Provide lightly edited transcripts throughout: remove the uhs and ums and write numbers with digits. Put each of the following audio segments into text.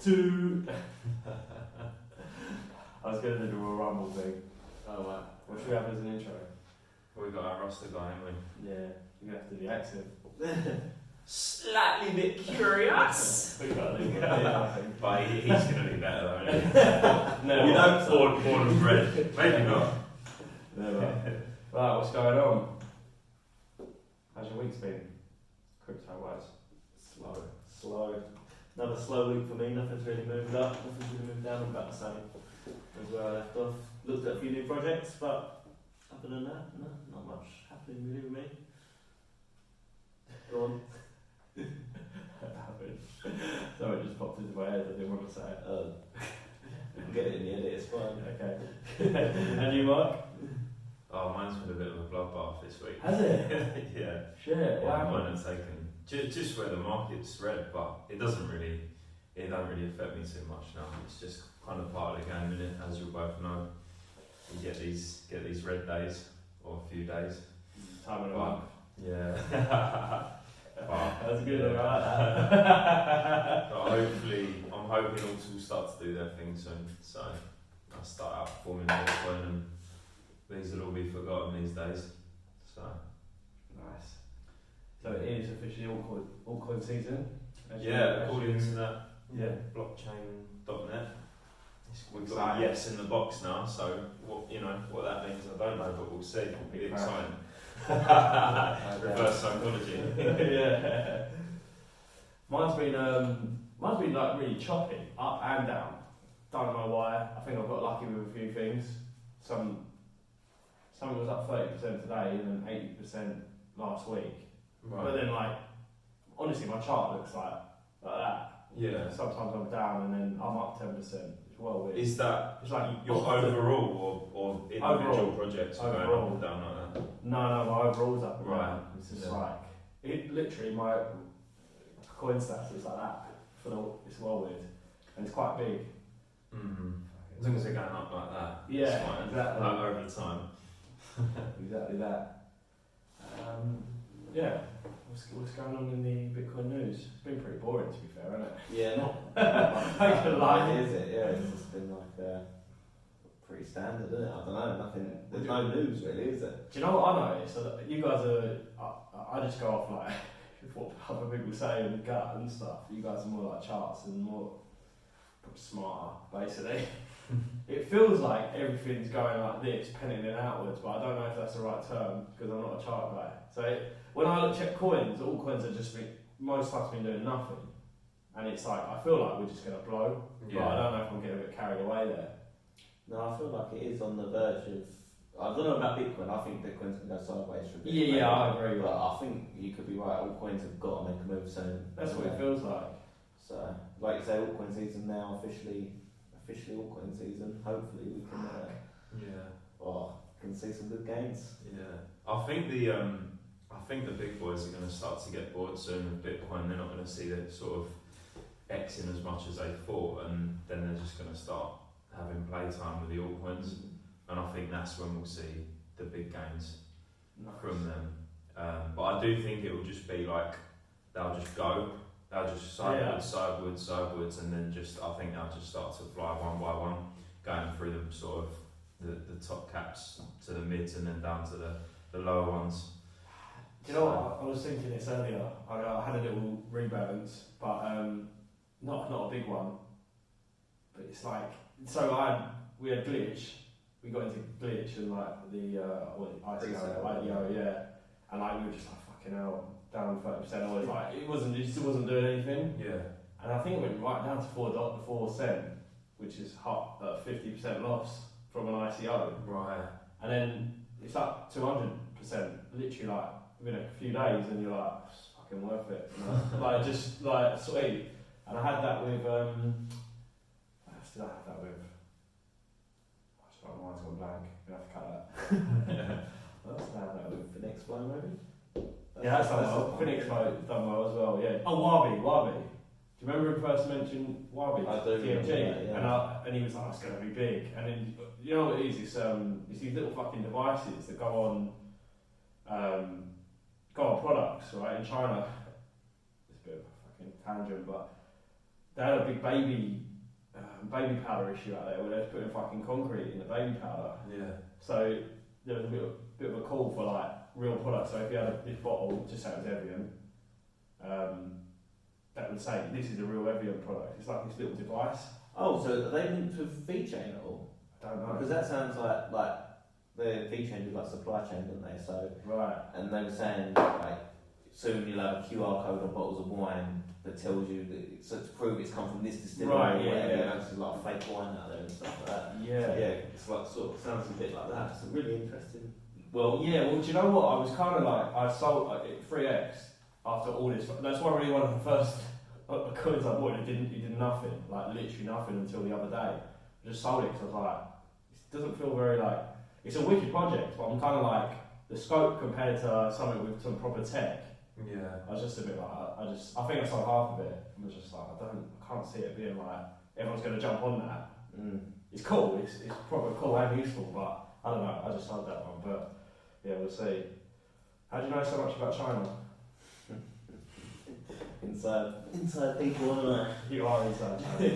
2. I was going to do a Royal Rumble thing. Oh, wow. What should we have as an intro? We got our roster guy, haven't we? Yeah, you're going to have to do the accent. Slightly bit curious. We got it. Yeah, But he's going to be better though, isn't he? No, you know, born and bred. Maybe not. Never. Right, what's going on? How's your week's been? Crypto-wise? Slow. Another slow week for me. Nothing's really moved up. Nothing's really moved down. I'm about the same as where I left off. Looked at a few new projects, but other than that, no, not much happening really with me. Go on. Sorry, it just popped into my head. I didn't want to say it. Get it in the edit. It's fine. Okay. And you, Mark? Oh, mine's been a bit of a bloodbath this week. Has it? Yeah. Shit. Yeah, mine have taken just where the market's red, but it don't really affect me too much now. It's just kind of part of the game, isn't it? As you both know, you get these red days or a few days. Time of the month. Yeah. That's good. Yeah. I like that. But I'm hoping all will start to do their thing soon. So I'll start out performing Altcoin, and these will all be forgotten these days. So Nice. So it is officially altcoin season. according to that, Yeah. blockchain.net. We've got a yes in the box now. So what that means, I don't know, but we'll see. It'll be exciting. Reverse psychology. Yeah. Mine's been like really choppy, up and down. Don't know why. I think I've got lucky with a few things. Something was up 30% today and then 80% last week. Right. But then honestly my chart looks like that. Yeah. Sometimes I'm down and then I'm up 10%. It's well weird. Is that It's like your overall or individual projects are going up and down like that? No, my overall's up and Right. down. It's just it literally my coin stats is like that. It's well weird. And it's quite big. Mm-hmm. As long as they're going up like that, Yeah, it's fine. exactly. Like over time. Exactly that. Yeah. What's going on in the Bitcoin news? It's been pretty boring to be fair, hasn't it? Yeah, not I can lie. is it? Yeah, it's just been pretty standard, isn't it? I don't know. Nothing. There's no news really, is it? Do you know what I noticed? So you guys are. I just go off what other people say in the gut and stuff. You guys are more like charts and more smarter, basically. It feels like everything's going like this, penning it outwards, but I don't know if that's the right term because I'm not a chart guy. So when I check coins, all coins have just been, most stuff's been doing nothing. And it's like, I feel like we're just going to blow, but I don't know if I'm getting a bit carried away there. No, I feel like it is on the verge of. I don't know about Bitcoin. I think Bitcoin's going to go sideways for a bit. Yeah, I agree. But I think you could be right. All coins have got to make a move soon. That's what it feels like. So, like you say, altcoin season now officially altcoin season. Hopefully we can. Can see some good gains. Yeah. I think the big boys are going to start to get bored soon with Bitcoin. They're not going to see it sort of Xing as much as they thought, and then they're just going to start having playtime with the altcoins. And I think that's when we'll see the big gains from them. But I do think it will just be like they'll just go. They'll just sideways, and then I think they'll just start to fly one by one, going through them sort of the top caps to the mids and then down to the lower ones. Do you know what? I was thinking this earlier. I had a little rebalance, but not a big one. But it's like we had glitch. We got into glitch and the IDO, yeah, and we were just like fucking hell, down 30%. I was like, it still wasn't doing anything. Yeah. And I think it went right down to 4 cent, which is 50% loss from an ICO. Right. And then it's up 200%, literally within a few days, and you're like, it's fucking worth it. You know? just sweet. And I had that with what else did I have that with? My mind's gone blank. You have to cut that. What else did I have that with? The next flow maybe. That's done well. Phoenix Flow done well as well. Yeah. Oh, Wabi. Do you remember who first mentioned Wabi? I do. TMG. That, yeah. And he was like, it's going to be big. And then you know what it is? It's these little fucking devices that go on products, right? In China, it's a bit of a fucking tangent, but they had a big baby powder issue out there where they was putting fucking concrete in the baby powder. Yeah. So there was a bit of a call for like real products. So if you had this bottle, just say it was Evian, that would say this is a real Evian product. It's like this little device. Oh, so are they linked with VeChain at all? I don't know. Because that sounds like the VeChain is like supply chain, don't they? So Right. and they were saying like soon you'll have a QR code on bottles of wine that tells you that so to prove it's come from this distillery Right, or yeah, whatever. yeah. You know, it's like fake wine out there and stuff like that. Yeah. So, yeah, it's like sort of sounds a bit like that. It's really interesting. Well, yeah. Well, do you know what? I was kind of like I sold 3x after all this. That's why really one of the first coins I bought. It did nothing, like literally nothing until the other day. I just sold it because I was like, it doesn't feel very like it's a wicked project, but I'm kind of like the scope compared to something with some proper tech. Yeah. I was just a bit like I think I sold half of it. I was just like I can't see it being like everyone's going to jump on that. It's cool. It's proper cool and useful, but I don't know. I just sold that one, but yeah, we'll see. How do you know so much about China? Inside people, aren't I? You are inside China.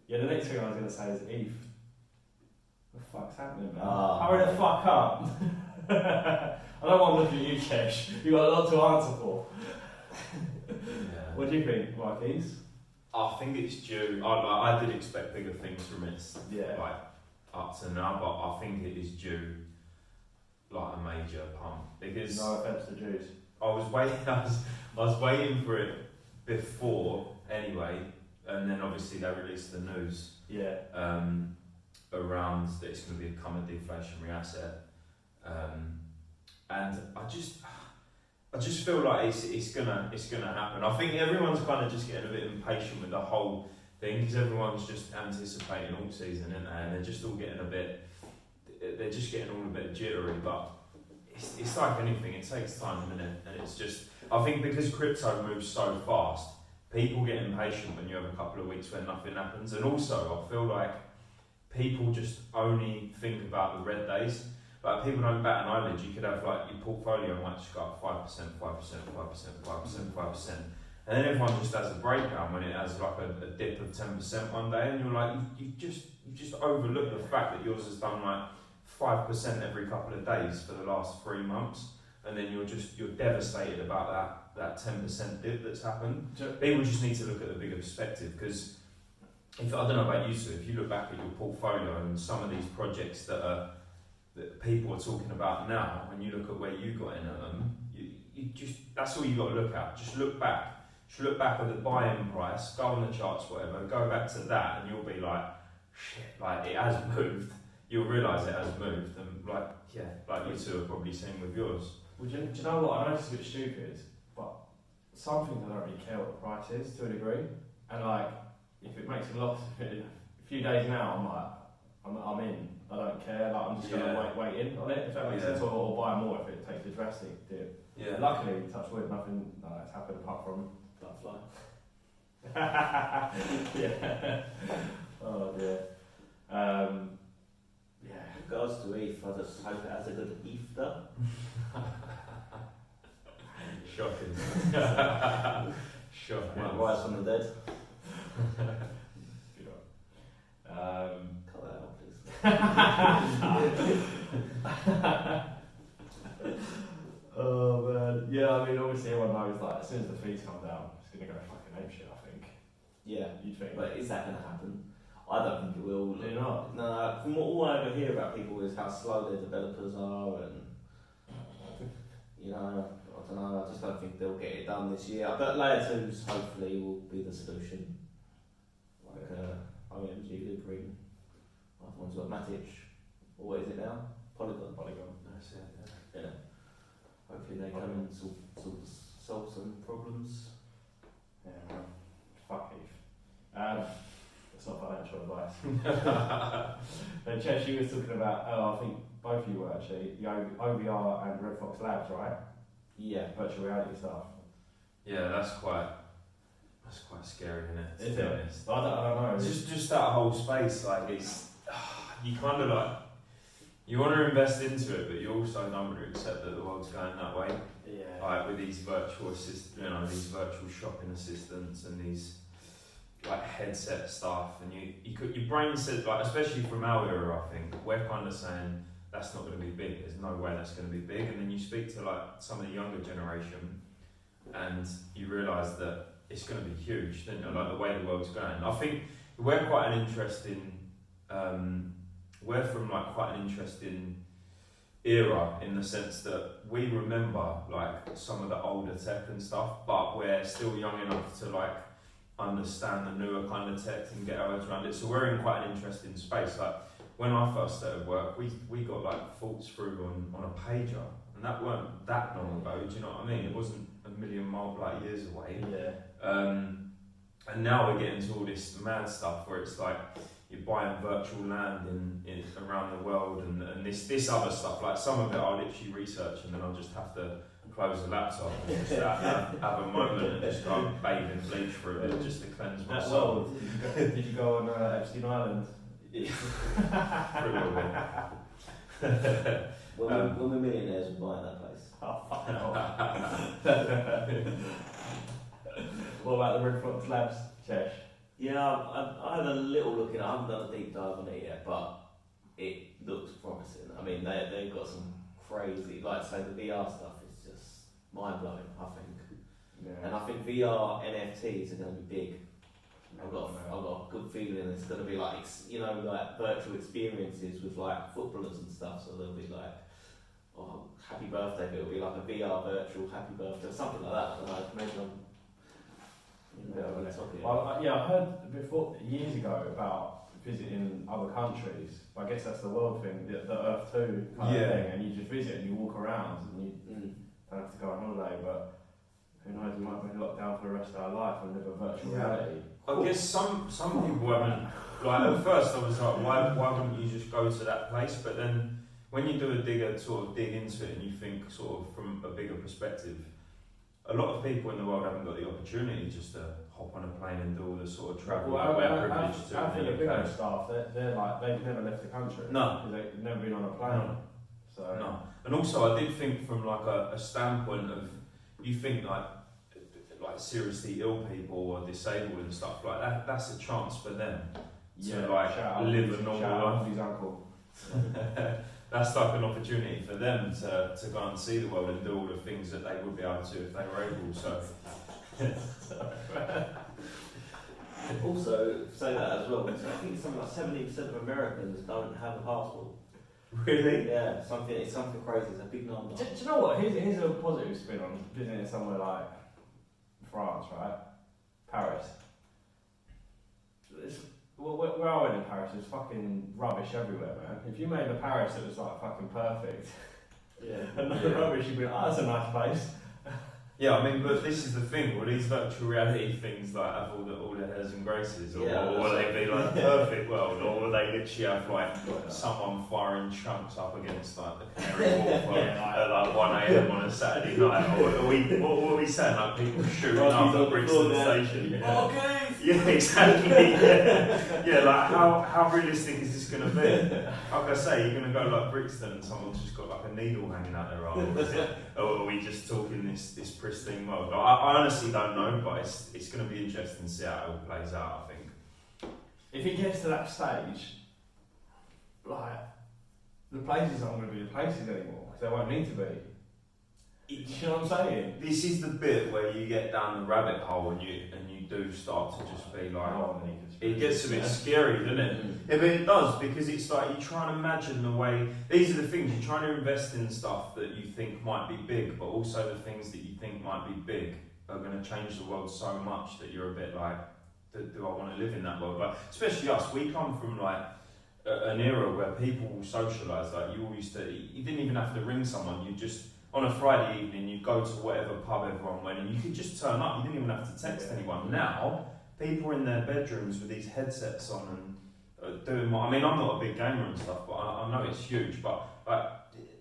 Yeah, the next thing I was going to say is ETH. What the fuck's happening, man? Hurry the fuck up! I don't want to look at you, Kesh. You've got a lot to answer for. Yeah. What do you think, Marquise? I think it's due. I did expect bigger things from it, Yeah. like up to now, but I think it is due like a major pump because No offence to Jews. I was waiting for it before anyway, and then obviously they released the news Yeah. around that it's going to become a deflationary asset, and I just feel like it's gonna happen. I think everyone's kind of just getting a bit impatient with the whole thing because everyone's just anticipating alt season, isn't they? And they're just all getting all a bit jittery. But it's like anything; it takes time, doesn't it? And it's just I think because crypto moves so fast, people get impatient when you have a couple of weeks where nothing happens. And also, I feel like people just only think about the red days. Like people don't bat an eyelid. You could have like your portfolio might just go up 5%, 5%, and then everyone just has a breakdown when it has like a dip of 10% one day, and you're like you just overlook the fact that yours has done like 5% every couple of days for the last 3 months, and then you're devastated about that 10% dip that's happened. People just need to look at the bigger perspective because I don't know about you, so if you look back at your portfolio and some of these projects that people are talking about now, when you look at where you got in at them, you just that's all you got to look at. Just look back. Just look back at the buy-in price, go on the charts, whatever, go back to that, and you'll be like, shit, like it has moved. You'll realise it has moved, and like you two are probably seeing with yours. Well, do you know what? I know it's a bit stupid, but some things I don't really care what the price is to a degree, and like if it makes a loss a few days now, I'm like, I'm in. I don't care. Like I'm just gonna wait in on it. If that makes sense, or buy more if it takes a drastic dip. Yeah. Luckily, touch wood, nothing like that's happened apart from Butterfly. yeah. Oh dear. Yeah. Regards to ETH, I just hope it has a good ether. Shocking. Shocking. Might rise from the dead. Good one. Cut that out, please. Oh man. Yeah, I mean obviously everyone knows like as soon as the fees come down, it's gonna go fucking apeshit, I think. Yeah. You'd think. But is that going to happen? I don't think it will. Do you not? No, from what all I ever hear about people is how slow their developers are, and I don't know. I just don't think they'll get it done this year. But layer 2s hopefully will be the solution. Like OMG, Green, other ones got Matic, or what is it now? Polygon. That's it. Yeah. Hopefully they come and solve some problems. Yeah, man. Fuck it. It's not financial advice. And Chesh, you was talking about, I think both of you were actually, the OVR and Red Fox Labs, right? Yeah. Virtual reality stuff. Yeah, that's quite scary, isn't it? To Is be it? honest. I don't know. Just that whole space, like it's you kind of like you want to invest into it, but you also don't want to accept that the world's going that way. Yeah. Like with these virtual these virtual shopping assistants and these like headset stuff, and your brain says, like, especially from our era, I think we're kind of saying that's not going to be big. There's no way that's going to be big. And then you speak to like some of the younger generation, and you realise that it's going to be huge. Don't you? Like the way the world's going. I think we're quite an interesting. We're from like quite an interesting era in the sense that we remember like some of the older tech and stuff, but we're still young enough to like understand the newer kind of tech and get our heads around it. So we're in quite an interesting space. Like when I first started work, we got like thoughts through on a pager, and that weren't that long ago. Do you know what I mean? It wasn't a million years away. Yeah. And now we're getting to all this mad stuff where it's like you're buying virtual land in around the world, and this other stuff. Like some of it I'll literally research, and then I'll just have to close the laptop and just have a moment and just go and bathe in bleach for a bit just to cleanse my soul. Did you go on Epstein Island? Pretty well, yeah. When we're millionaires, we'll buy that place. Oh, fuck off. What about the Red Fox Labs, Chesh? Yeah, I had a little look at it. I haven't done a deep dive on it yet, but it looks promising. I mean, they've got some crazy, like say the VR stuff is just mind blowing. I think, and I think VR NFTs are going to be big. I've got a good feeling it's going to be like like virtual experiences with like footballers and stuff. So they'll be like, oh, happy birthday! But it'll be like a VR virtual happy birthday or something like that. I don't know. Maybe I'm. Well, I heard before years ago about visiting other countries. I guess that's the world thing, the Earth 2 kind of thing, and you just visit and you walk around and you don't have to go on holiday. But who knows? We might be locked down for the rest of our life and live a virtual reality. I guess some people haven't. Like at first, I was like, why wouldn't you just go to that place? But then when you do dig into it and you think sort of from a bigger perspective. A lot of people in the world haven't got the opportunity just to hop on a plane and do all the sort of travel that we're privileged to. I think the bigger staff, they're like, they've never left the country. No. They've never been on a plane. No. So. No. And also I did think from like a standpoint of, you think like seriously ill people or disabled and stuff like that, that's a chance for them to live a normal life. His uncle. That's like an opportunity for them to go and see the world and do all the things that they would be able to if they were able. So, also say that as well. I think something like 70% of Americans don't have a passport. Really? Yeah, it's something crazy. It's a big number. Do you know what? Here's a positive spin on visiting somewhere like France, right? Paris. Where I went in Paris, there's fucking rubbish everywhere, man. If you made a Paris that was like fucking perfect, and no rubbish, you'd be like, oh, that's a nice place. Yeah, I mean, but this is the thing. Will these virtual reality things like have all the hairs and graces, or will they be like a perfect world, or will they literally have like someone firing chunks up against like the Canary Wharf at like 1 AM on a Saturday night? Or what are we saying? Like people shooting up at Brixton Station? Okay. Yeah, exactly. Yeah, like how realistic is this going to be? Like I say, you're going to go like Brixton and someone's just got like a needle hanging out their arm, or are we just talking this pristine world? I honestly don't know, but it's going to be interesting to see how it all plays out, I think. If it gets to that stage, like, the places aren't going to be the places anymore, because they won't need to be. Do you know what I'm saying? This is the bit where you get down the rabbit hole and you do start to just be like, it gets a bit scary, doesn't it? Yeah, but it does, because it's like you try and imagine the way, these are the things, you're trying to invest in stuff that you think might be big, but also the things that you think might be big are going to change the world so much that you're a bit like, do I want to live in that world? Like, especially us, we come from like an era where people socialise, like you didn't even have to ring someone, you just, on a Friday evening, you go to whatever pub everyone went and you could just turn up, you didn't even have to text anyone. Now, people are in their bedrooms with these headsets on and doing what, I mean, I'm not a big gamer and stuff, but I know it's huge, but like,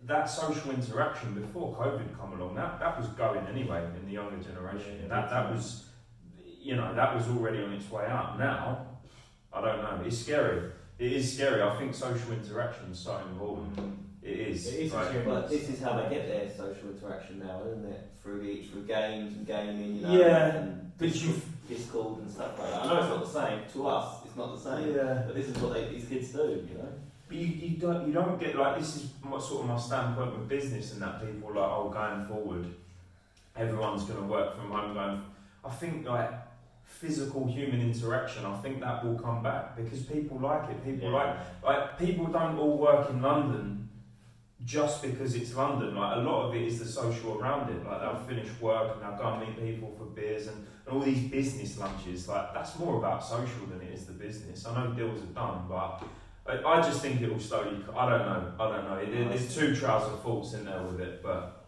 that social interaction before COVID come along, that was going anyway in the younger generation. That was already on its way out. Now, I don't know, it's scary. It is scary. I think social interaction is so important. It is. Right. But this is how they get their social interaction now, isn't it? Through games and gaming, you know, Yeah, and but Discord and stuff like that. I know it's not the same to us. It's not the same. Yeah. But this is what these kids do, you know. But you don't get like, this is sort of my standpoint with business and that people are like, oh, going forward, everyone's going to work from home. I think like physical human interaction, I think that will come back because people like it. People like people don't all work in London just because it's London. Like a lot of it is the social around it. Like they'll finish work and they'll go and meet people for beers and all these business lunches. Like that's more about social than it is the business. I know deals are done, but I just think it will slowly. I don't know. There's two trails of thoughts in there with it, but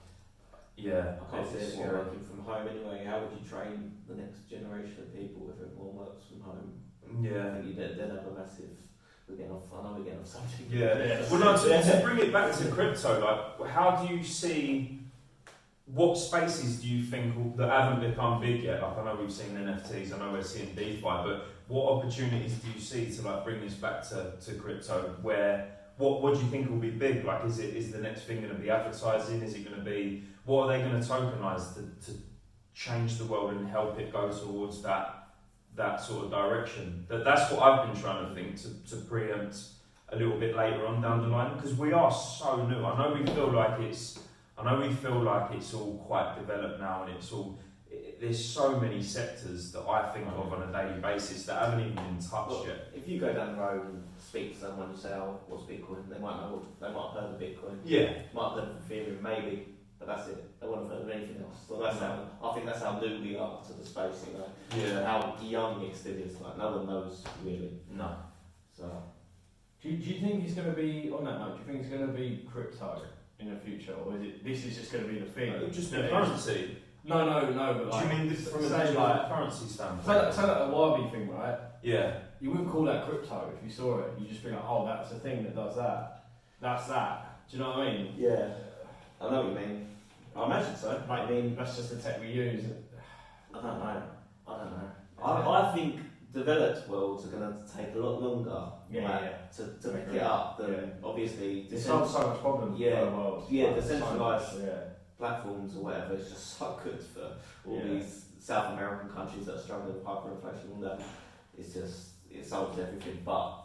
yeah. I can't see everyone working from home anyway. How would you train the next generation of people if everyone works from home? Yeah. I think they'd have a massive. I know we're getting off subject. Yeah. Well, no, to bring it back to crypto, like, how do you see? What spaces do you think that haven't become big yet? Like, I know we've seen NFTs, I know we're seeing DeFi, but what opportunities do you see to like bring this back to crypto? What do you think will be big? Like, is the next thing going to be advertising? Is it going to be, what are they going to tokenize to change the world and help it go towards that sort of direction? That's what I've been trying to think to preempt a little bit later on down the line, because we are so new. I know we feel like it's all quite developed now, and there's so many sectors that I think of on a daily basis that haven't even been touched yet. If you go down the road and speak to someone and say, "Oh, what's Bitcoin?" They might have heard of Bitcoin. Yeah. Might have heard of Ethereum, maybe, but that's it. They won't have heard of anything else. So I think that's how new we are to the space, you know. Yeah. How young it still is. Like no one knows really. No. So. Do you think it's going to be, on that note, do you think it's going to be crypto in the future, or this is just going to be the thing? It would just be currency. No, but like... Do you mean from a currency standpoint? Say like a Wabi thing, right? Yeah. You wouldn't call that crypto if you saw it. You'd just be like, oh, that's a thing that does that. That's that. Do you know what I mean? Yeah. I know what you mean. I imagine so. Like, I mean, that's just the tech we use. I don't know. I think developed worlds are going to take a lot longer to pick it up than obviously. It solves so much problem for the world. Yeah, decentralised platforms or whatever is just so good for all these South American countries that are struggling with hyperinflation and all that. It's just, it solves everything, but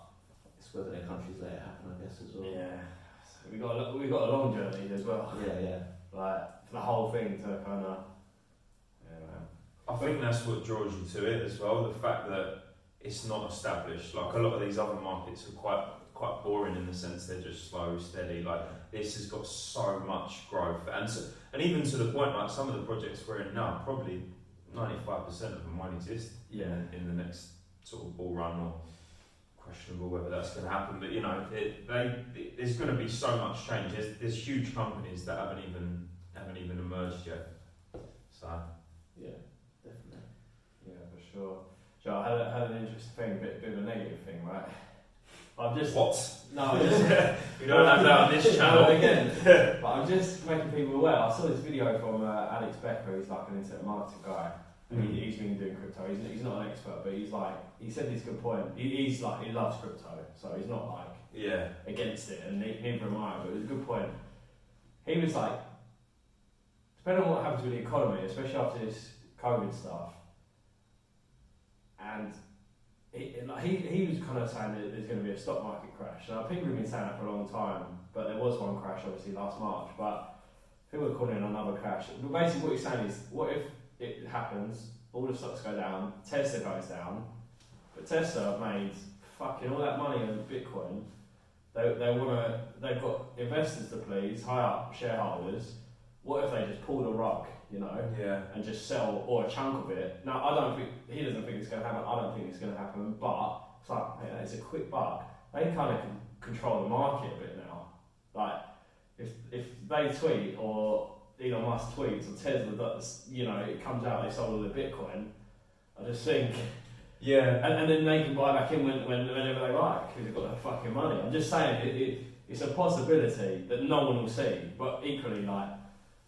it's whether their countries let it happen, I guess, as well. Yeah. So we got a long journey as well. Yeah. Like, for the whole thing to kind of... I think that's what draws you to it as well, the fact that it's not established. Like a lot of these other markets are quite boring in the sense they're just slow, steady. Like this has got so much growth, and even to the point like some of the projects we're in now, probably 95% of them won't exist in the next sort of bull run, or questionable whether that's going to happen. But you know, there's going to be so much change. There's huge companies that haven't even emerged yet. So yeah. Definitely. Yeah, for sure. So I had an interesting thing, a bit of a negative thing, right? I'm just... What? No, I'm just... we don't have that on this channel. Again. But I'm just making people aware. I saw this video from Alex Becker, who's like an internet marketing guy. He's been doing crypto. He's not an expert, but he said this good point. He loves crypto, so he's not like against it, and neither am I, but it was a good point. He was like, depending on what happens with the economy, especially after this COVID stuff, and he was kind of saying that there's going to be a stock market crash. Now people have been saying that for a long time, but there was one crash obviously last March, but people are calling it another crash. But basically what he's saying is, what if it happens, all the stocks go down, Tesla goes down, but Tesla have made fucking all that money on Bitcoin, they've got investors to please, high up shareholders. What if they just pull the rug, you know, and just sell or a chunk of it? Now, he doesn't think it's going to happen, I don't think it's going to happen, but it's like, it's a quick buck. They kind of can control the market a bit now. Like, if they tweet, or Elon Musk tweets, or Tesla does, you know, it comes out, they sold all the Bitcoin, I just think... Yeah. And then they can buy back in whenever they like, because they've got their fucking money. I'm just saying, it's a possibility that no one will see, but equally, like,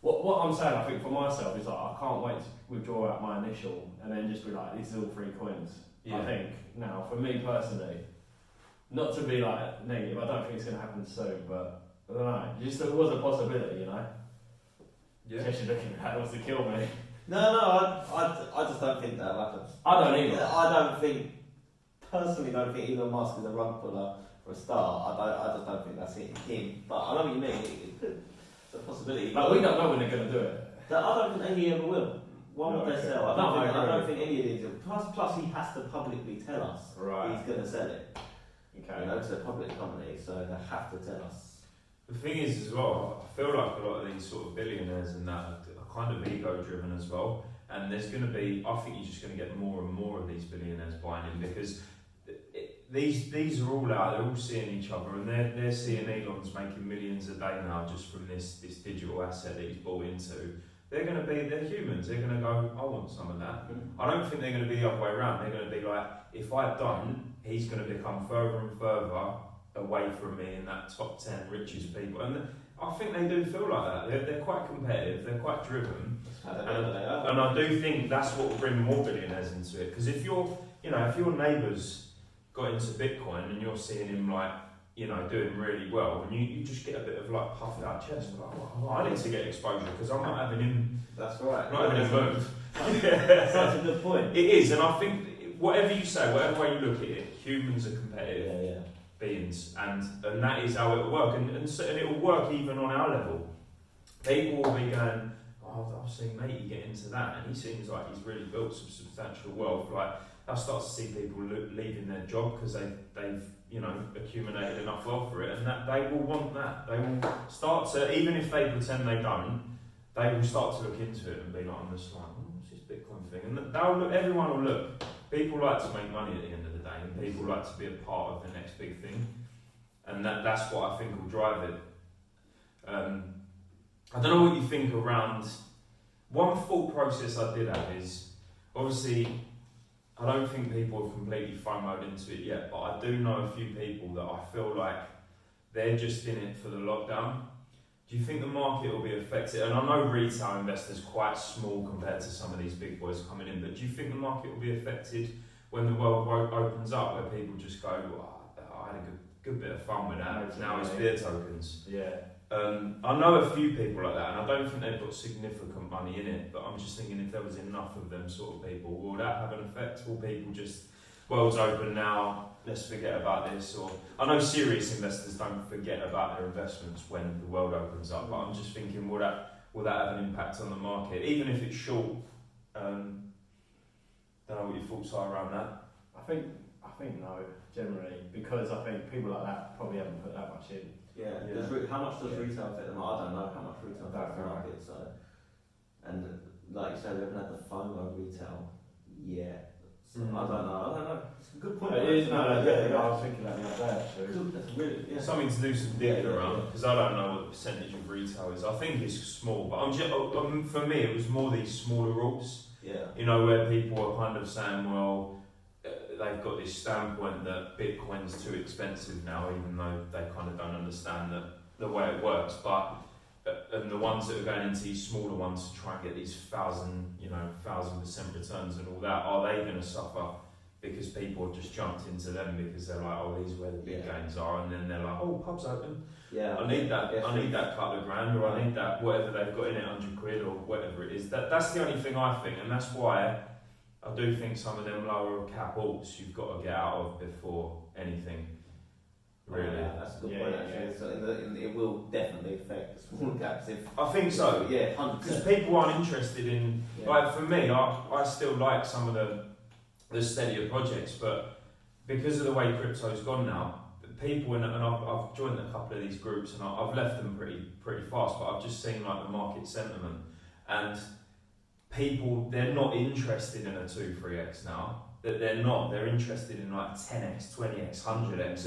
what I'm saying, I think for myself, is like, I can't wait to withdraw out my initial and then just be like, this is all free coins. I think now, for me personally, not to be like negative, I don't think it's going to happen soon, but I don't know. Just it was a possibility, you know. Yeah. Especially looking at that wants to kill me. No, I just don't think that happens. I don't either. Personally don't think Elon Musk is a rug puller for a start. I just don't think that's him. But I know what you mean. It's a possibility. Like, we don't know when they're going to do it. I don't think any ever will. Why would they sell? I don't think any of these. Plus, he has to publicly tell us he's going to sell it. Okay. You know, it's a public company, so they have to tell us. The thing is, as well, I feel like a lot of these sort of billionaires and that are kind of ego-driven as well. And there's going to be, I think you're just going to get more and more of these billionaires buying in, because these are all out, they're all seeing each other, and they're seeing Elon's making millions a day now just from this digital asset that he's bought into. They're humans, they're going to go, I want some of that. I don't think they're going to be the other way around. They're going to be like, if I don't, he's going to become further and further away from me in that top 10 richest people. And I think they do feel like that. They're quite competitive, they're quite driven. And I do think that's what will bring more billionaires into it. Because if your neighbour's got into Bitcoin and you're seeing him like, doing really well, and you just get a bit of like puffed out chest, like, well, I need to get exposure because I'm not having him. That's right. Not having him move. Such a good point. It is, and I think whatever you say, whatever way you look at it, humans are competitive beings, and that is how it will work, and it will work even on our level. People will be going, I've seen matey get into that, and he seems like he's really built some substantial wealth. Like, I start to see people leaving their job because they've accumulated enough wealth for it, and that they will want that. They will start to, even if they pretend they don't, they will start to look into it and be like, I'm just like, what's this Bitcoin thing? And everyone will look. People like to make money at the end of the day, and people like to be a part of the next big thing, and that's what I think will drive it. I don't know what you think around. One thought process I did have is, obviously, I don't think people have completely FOMO'd into it yet, but I do know a few people that I feel like they're just in it for the lockdown. Do you think the market will be affected? And I know retail investors quite small compared to some of these big boys coming in, but do you think the market will be affected when the world opens up, where people just go, I had a good bit of fun with that, now it's beer tokens? Yeah. I know a few people like that, and I don't think they've got significant money in it, but I'm just thinking if there was enough of them sort of people, will that have an effect? Will people just, world's open now, let's forget about this? Or I know serious investors don't forget about their investments when the world opens up, but I'm just thinking, will that have an impact on the market, even if it's short? Don't know what your thoughts are around that. I think no, generally, because I think people like that probably haven't put that much in. Yeah. How much does retail affect them? I don't know how much retail affects the market. So, and like you said, we haven't had the FOMO retail yet. So I don't know. It's a good point. It is. No, definitely. I was thinking that the other day actually. That's really Something to do some digging around, because I don't know what the percentage of retail is. I think it's small, but for me it was more these smaller rules. Yeah. Where people are kind of saying, well, they've got this standpoint that Bitcoin's too expensive now, even though they kind of don't understand the way it works. But and the ones that are going into these smaller ones to try and get these 1,000% returns and all that, are they going to suffer because people have just jumped into them because they're like, oh, these are where the big gains are, and then they're like, oh, pub's open. Yeah. I need that couple of grand, or I need that whatever they've got in it, 100 quid or whatever it is. That's the only thing I think, and that's why I do think some of them lower cap alts you've got to get out of before anything. Really, that's a good point. Actually, so it will definitely affect the small caps. I think so. Yeah, 100%. Because people aren't interested in. Like for me, I still like some of the steadier projects, but because of the way crypto's gone now, people and I've joined a couple of these groups and I've left them pretty fast, but I've just seen like the market sentiment, and people, they're not interested in a 2-3x now. That they're interested in like 10x, 20x, 100x,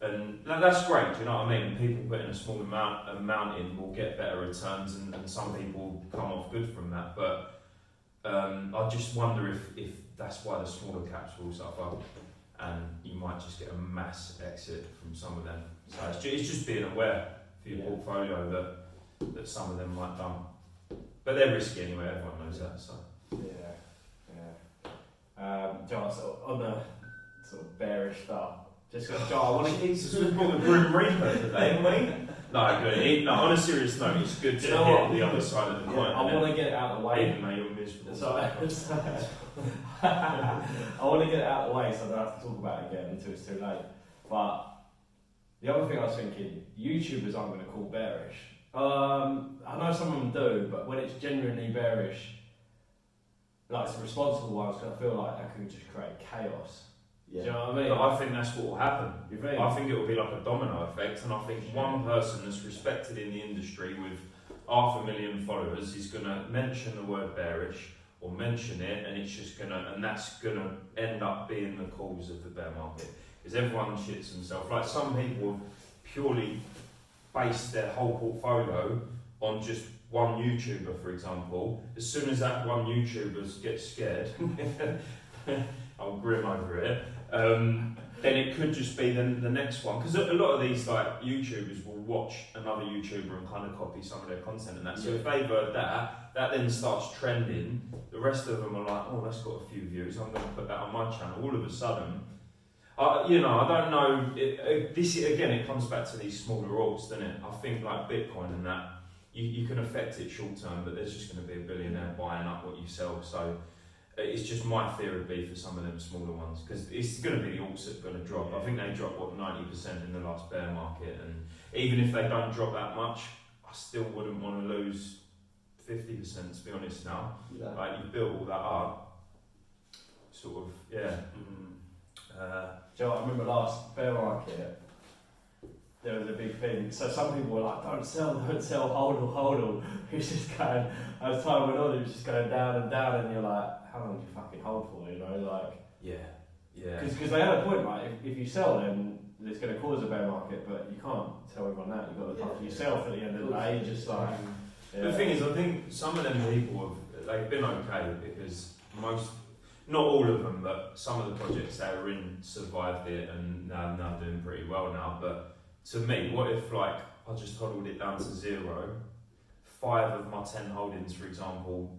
and that's great. Do you know what I mean? People putting a small amount in will get better returns, and some people come off good from that. But I just wonder if that's why the smaller caps will suffer, and you might just get a mass exit from some of them. So it's just being aware for your portfolio that some of them might dump. But they're risky anyway, everyone knows that. So. John, so on the sort of bearish stuff, Just go, Joe, I want to. Jesus, we brought the Grim Reaper today, haven't we? No, good. No, on a serious note, it's good to You know hit what? the other side of the coin. I want to get it out of the way. Even though you're miserable. So, I want to get it out of the way so I don't have to talk about it again until it's too late. But the other thing I was thinking, YouTubers aren't going to call bearish. I know some of them do, but when it's genuinely bearish, like it's a responsible one, it's going to feel like that could just create chaos. Yeah. Do you know what I mean? But I think that's what will happen. You think? I think it will be like a domino effect, and I think one person that's respected in the industry with 500,000 followers is going to mention the word bearish or mention it, and it's just going to, and that's going to end up being the cause of the bear market. Because everyone shits themselves. Like some people have purely based their whole portfolio on just one YouTuber, for example. As soon as that one YouTuber gets scared, I'll grim over it. Then it could just be the next one, because a lot of these like YouTubers will watch another YouTuber and kind of copy some of their content and that. So if they've heard that then starts trending. The rest of them are like, oh, that's got a few views. I'm going to put that on my channel. All of a sudden, I don't know. It comes back to these smaller alts, doesn't it? I think like Bitcoin and that, you can affect it short term, but there's just going to be a billionaire buying up what you sell. So it's just my fear would be for some of them smaller ones, because it's going to be the alts that are going to drop. I think they dropped 90% in the last bear market, and even if they don't drop that much, I still wouldn't want to lose 50%. To be honest, now, like you built all that up, sort of, yeah. Joe, I remember last bear market, there was a big thing. So some people were like, don't sell, hold on. It's just going, as time went on, it was just going down and down, and you're like, how long do you fucking hold for, you know? Like, yeah. Because they had a point, right? If you sell, then it's going to cause a bear market, but you can't tell everyone that. You've got to look after yourself at the end of the day, just like. Yeah. The thing is, I think some of them people they've been okay, because not all of them, but some of the projects they were in survived it and now doing pretty well now. But to me, what if like I just hodled it down to 0, 5 of my 10 holdings, for example,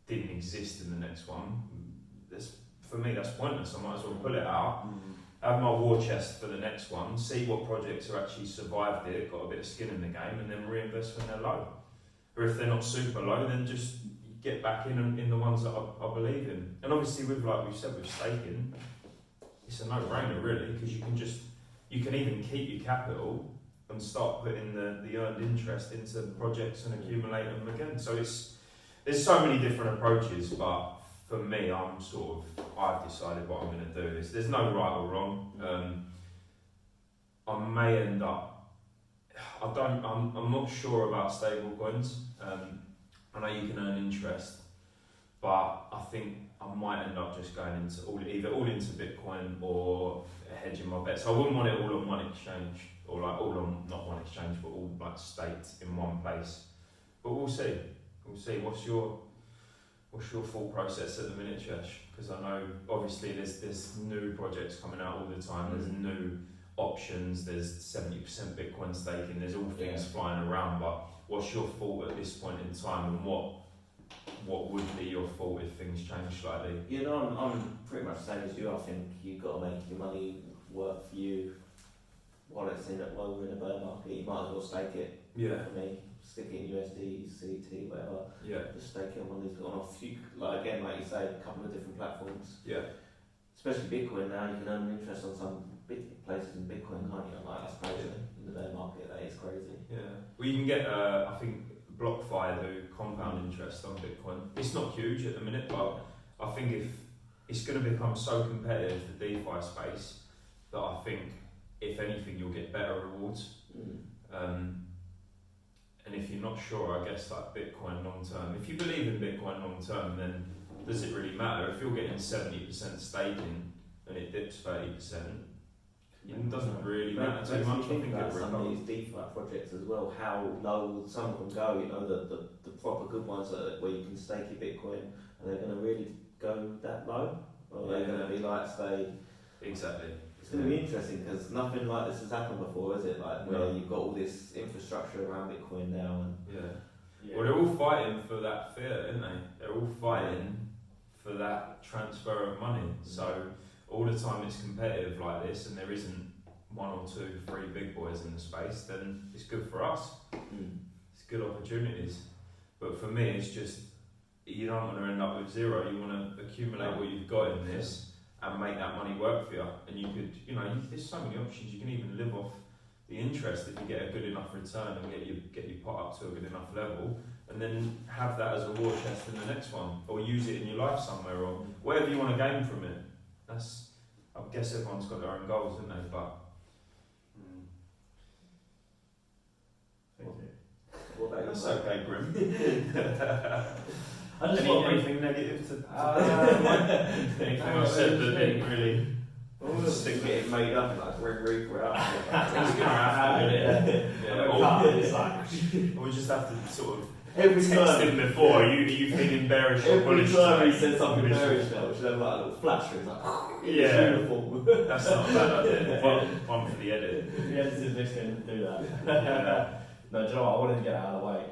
didn't exist in the next one? For me, that's pointless. I might as well pull it out, have my war chest for the next one, see what projects have actually survived it, got a bit of skin in the game, and then reinvest when they're low. Or if they're not super low, then just get back in the ones that I believe in. And obviously, with like we've said, with staking, it's a no-brainer really, because you can even keep your capital and start putting the earned interest into projects and accumulate them again. So there's so many different approaches, but for me, I've decided what I'm going to do. There's no right or wrong. I may end up. I'm not sure about stable coins. I know you can earn interest, but I think I might end up just going into either all into Bitcoin or hedging my bets. I wouldn't want it all on one exchange, or like all on not one exchange, but all like staked in one place. But we'll see. What's your full process at the minute, Chesh? Because I know obviously there's new projects coming out all the time. There's new options. There's 70% Bitcoin staking. There's all things flying around. But what's your thought at this point in time, and what would be your thought if things change slightly? You know, I'm pretty much the same as you. I think you've got to make your money work for you while we're in a bear market. You might as well stake it. Yeah. For me, stick it in USD, CT, whatever. Yeah. Just stake it on a few, like you say, a couple of different platforms. Yeah. Especially Bitcoin now, you can earn interest on some big places in Bitcoin, can't you? Like, that's crazy. In the bear market, that is crazy. Yeah. Well, you can get, I think, BlockFi do compound interest on Bitcoin. It's not huge at the minute, but I think if it's going to become so competitive, the DeFi space, that I think, if anything, you'll get better rewards. And if you're not sure, I guess like Bitcoin long term, if you believe in Bitcoin long term, then does it really matter? If you're getting 70% staking and it dips 30%, it doesn't really matter too much. I think about some of these DeFi projects as well, how low some of them go, you know, the proper good ones where you can stake your Bitcoin, are they going to really go that low? Or are they going to be like, stay... Exactly. It's going to be interesting because nothing like this has happened before, is it? Like where you've got all this infrastructure around Bitcoin now, and well, they're all fighting for that fiat, aren't they? They're all fighting for that transfer of money. So all the time it's competitive like this, and there isn't 1 or 2, 3 big boys in the space, then it's good for us. It's good opportunities. But for me, it's just, you don't want to end up with zero. You want to accumulate what you've got in this and make that money work for you. And you could, there's so many options. You can even live off the interest if you get a good enough return and get your pot up to a good enough level, and then have that as a war chest in the next one, or use it in your life somewhere, or whatever you want to gain from it. I guess everyone's got their own goals, haven't they? But Thank you. What about that's you? okay, Grim. I just want anything negative to anything I I said that didn't really Stick getting made up and like Grim Reaper out. It's gonna happen, It's like, or we just have to sort of Every text time, him before. Are you feeling bearish or every bullish time he today? says something bearish now, we should have like a little flash where it's like, Yeah. it's uniform. That's not a bad idea. One for the edit. the editor's listening to do that. Yeah. No, do you know what? I wanted to get out of the way.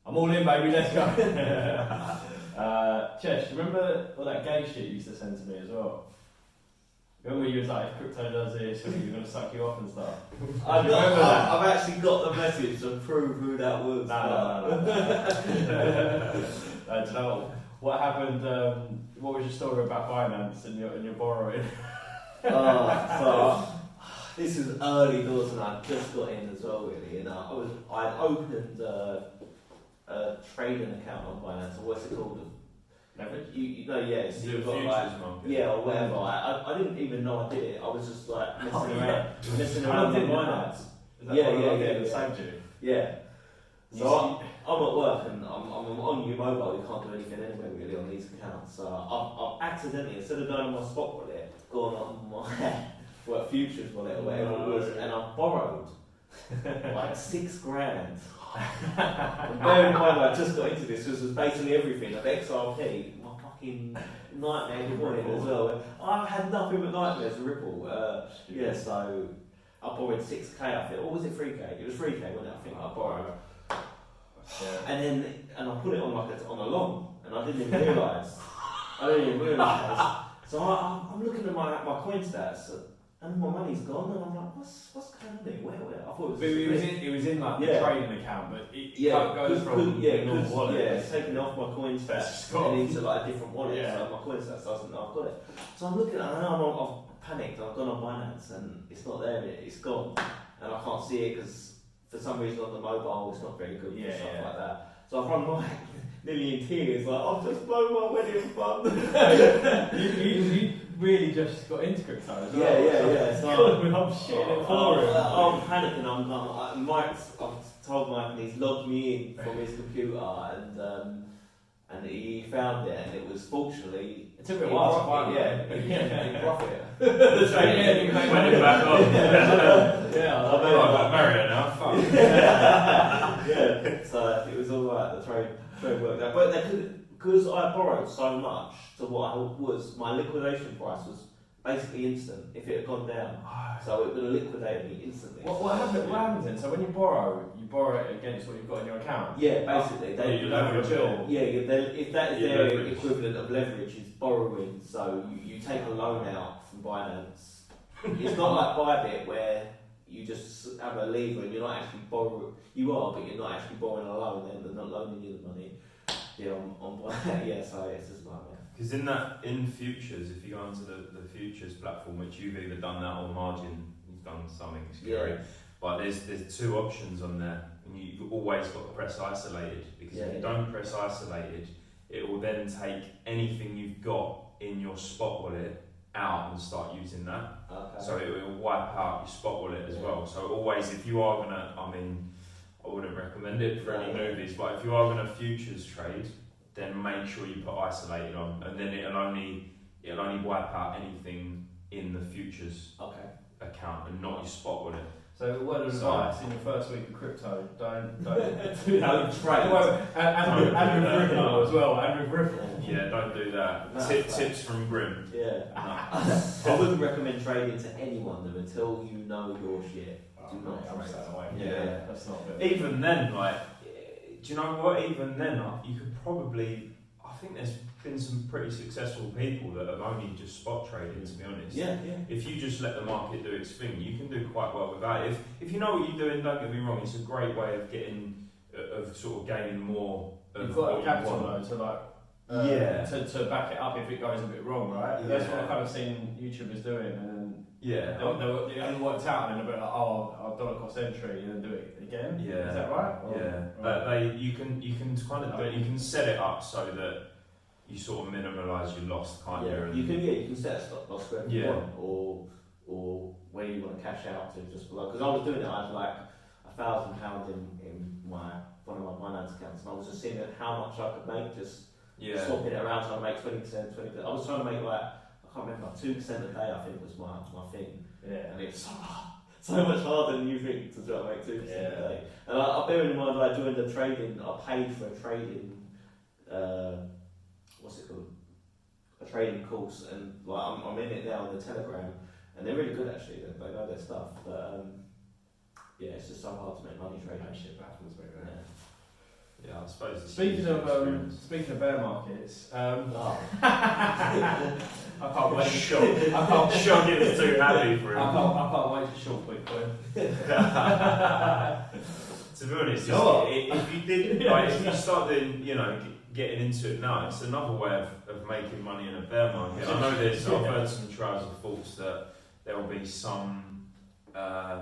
I'm all in, baby, let's go. Chesh, remember all that gay shit you used to send to me as well? Remember you was like, if crypto does this, you're going to suck you off and stuff? I've actually got the message to prove who that was. No. Do you know what happened? What was your story about finance and your borrowing? So this is early doors, and I just got in as well, really. And I opened a trading account on Binance, or what's it called? Leverage? Yes. Do You've a got futures like, market. yeah, or whatever. I didn't even know I did it. I was just like messing I around with did Binance. Is that Yeah, one of the yeah, things yeah. that saved you? Yeah. You So I'm at work and I'm on your mobile. You can't do anything anyway really on these accounts. So I've accidentally, instead of going on my spot wallet, gone on my futures wallet or whatever it was, and I borrowed like $6,000. And bear in mind, I just got into this. This was basically everything. Like XRP, my fucking nightmare every morning as well. I had nothing but nightmares. Ripple. So I borrowed 6K. I think, or was it 3K? It was 3K, wasn't it? I think I borrowed. And I put it on on a long, and I didn't even realise. So I'm looking at my coin stats, and my money's gone, and I'm like, what's going on here? Where? I thought But it was in like the trading account, but it goes from the normal wallet. it's taken off my coin stats and into like a different wallet. So my coin stats doesn't know I've got it. So I'm looking at it, and I've panicked. I've gone on Binance, and it's not there yet. It's gone, and I can't see it because for some reason on the mobile it's not very good for stuff like that. So I've run like nearly in tears, like I've just blown my wedding fund. you really just got into crypto as well. Yeah. So I'm shitting it for him. I'm panicking. I've told Mike, and he's logged me in from his computer, and he found it, and it was fortunately. It took me a while to find it. In profit. Went it back on. I got married now. Fuck. Yeah. So it was all right. The trade worked out, but because I borrowed so much to what my liquidation price was basically instant. If it had gone down, so it would have liquidated me instantly. What happens then? So when you borrow it against what you've got in your account. Yeah, basically. You leverage it. Yeah, if that is You their leverage. equivalent of leverage, is borrowing. So you take a loan out from Binance. It's not like Bybit where you just have a lever and you're not actually borrowing. You are, but you're not actually borrowing a loan. Then they're not loaning you the money. Yeah, on yeah. So it's just like that. Because in futures, if you go onto the futures platform, which you've either done that or margin, you've done something scary. Yeah. But there's 2 options on there, and you've always got to press isolated, because if you don't press isolated, it will then take anything you've got in your spot wallet out and start using that. Okay. So it will wipe out your spot wallet as well. So always, if you are gonna, I wouldn't recommend it for any newbies, but if you are gonna futures trade, then make sure you put isolated on, and then it'll only wipe out anything in the futures account and not your spot wallet. So word of advice in your first week of crypto, don't trade. And with Ripple as well, and with Ripple. Yeah, don't do that. No, Tips from Grim. Yeah. I wouldn't recommend trading to anyone though until you know your shit. Do not I'm trade. staying away. Yeah. That's not good. Even then, do you know what? Even then, you could probably. I think there's been some pretty successful people that have only just spot traded, to be honest. Yeah. If you just let the market do its thing, you can do quite well without it. If you know what you're doing, don't get me wrong, it's a great way of sort of gaining more. You've got a capital though to like. To back it up if it goes a bit wrong, right? That's what I've kind of seen YouTubers doing, and then they haven't worked out, and then they'll be like, oh, I've done a cost entry, and then do it again. Yeah, is that right? Right. You can kind of you can set it up so that you sort of minimalise your loss, can't you? You can set a stop loss wherever you want, or where you want to cash out to, just below. Because I was doing it, I had like £1,000 in one of my finance accounts, and I was just seeing how much I could make just. Swapping it around, trying to make 20%. I was trying to make I can't remember, like 2% a day, I think was my thing. Yeah. And it's so much harder than you think to try to make 2% a day. And I bear in mind that I joined the trading, I paid for a trading, what's it called? A trading course, and like I'm in it now on the Telegram, and they're really good actually, they know their stuff. But it's just so hard to make money trading. Shit happens, mate. Yeah, I suppose. Speaking of bear markets, I can't wait. I can't shock it was too happy for him. I can't wait to short Bitcoin. To be honest, if you did, if you start then getting into it now, it's another way of making money in a bear market. I know I've heard some trials of thoughts that there will be some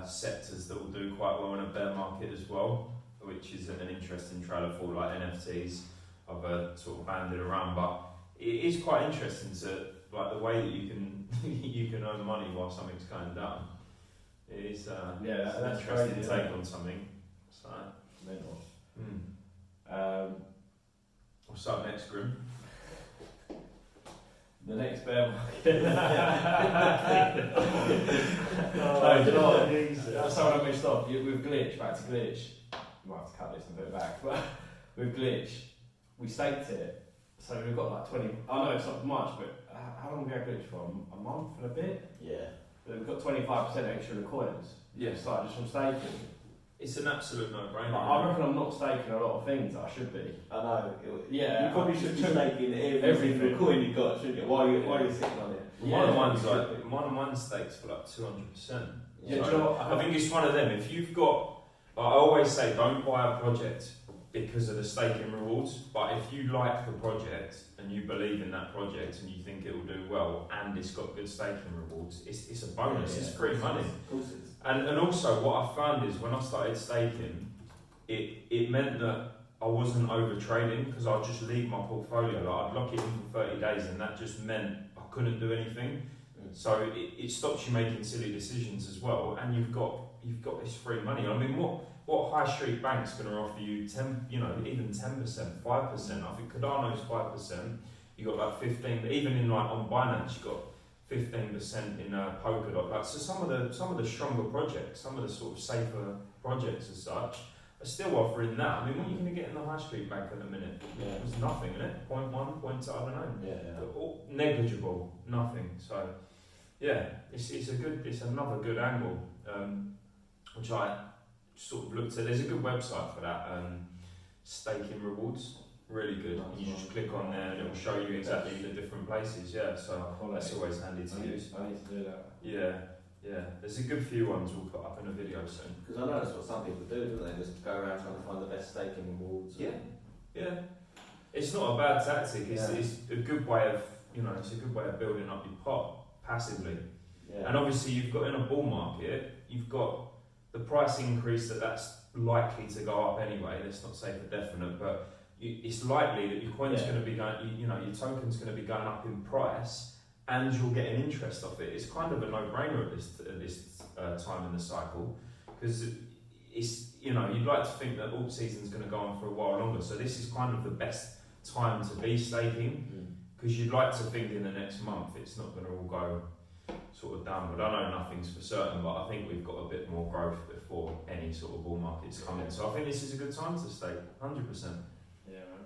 sectors that will do quite well in a bear market as well, which is an interesting trail of thought, like NFTs. I've sort of banded around, but it is quite interesting to like the way that you can earn money while something's going down. It is it's an interesting take on something. So mental. What's up next, Grim? The next bear market. No, do you know what? That's how I missed off. With Glitch, back to Glitch. Might have to cut this and put it back, but with Glitch, we staked it, so we've got like 20. I know it's not much, but how long have we had Glitch for? A month and a bit? Yeah. But we've got 25% extra in the coins. Yeah. Like just from staking. It's an absolute no-brainer. I reckon I'm not staking a lot of things that I should be. I know. Yeah. You probably should be staking every single coin you got, shouldn't you? While you're sitting on it. One of mine stakes for like 200%. Yeah. So Do you know what? I think it's one of them. If you've got, I always say, don't buy a project because of the staking rewards. But if you like the project and you believe in that project and you think it will do well and it's got good staking rewards, it's a bonus. It's free money. Of course it is. And also what I found is when I started staking, it meant that I wasn't over trading because I'd just leave my portfolio. Like I'd lock it in for 30 days and that just meant I couldn't do anything. So it stops you making silly decisions as well, and you've got this free money. I mean, what high street bank's going to offer you 10, even 10%, 5%? I think Cardano's 5%. You got like 15. Even in like on Binance, you got 15% in Polkadot. Like so, some of the stronger projects, some of the sort of safer projects as such, are still offering that. I mean, what are you going to get in the high street bank at the minute? Yeah. It's nothing, isn't it? 0.1, I don't know. Yeah. Negligible, nothing. So. Yeah, it's another good angle, which I sort of looked at. There's a good website for that, staking rewards, really good. You just click on there and it will show you exactly the different places. Yeah, so that's always handy to use. I need to do that. Yeah. There's a good few ones we'll put up in a video soon. Because I know that's what some people do, don't they? Just go around trying to find the best staking rewards. Yeah. It's not a bad tactic. It's a good way of it's a good way of building up your pot. Passively, and obviously you've got in a bull market, you've got the price increase that's likely to go up anyway. Let's not say for definite, but it's likely that your coin's going to be going, your token's going to be going up in price, and you'll get an interest off it. It's kind of a no-brainer at this time in the cycle, because it's you'd like to think that alt season's going to go on for a while longer. So this is kind of the best time to be staking. Because you'd like to think in the next month it's not going to all go sort of downward. I know nothing's for certain, but I think we've got a bit more growth before any sort of bull markets come in. So I think this is a good time to stake, 100%. Yeah, man.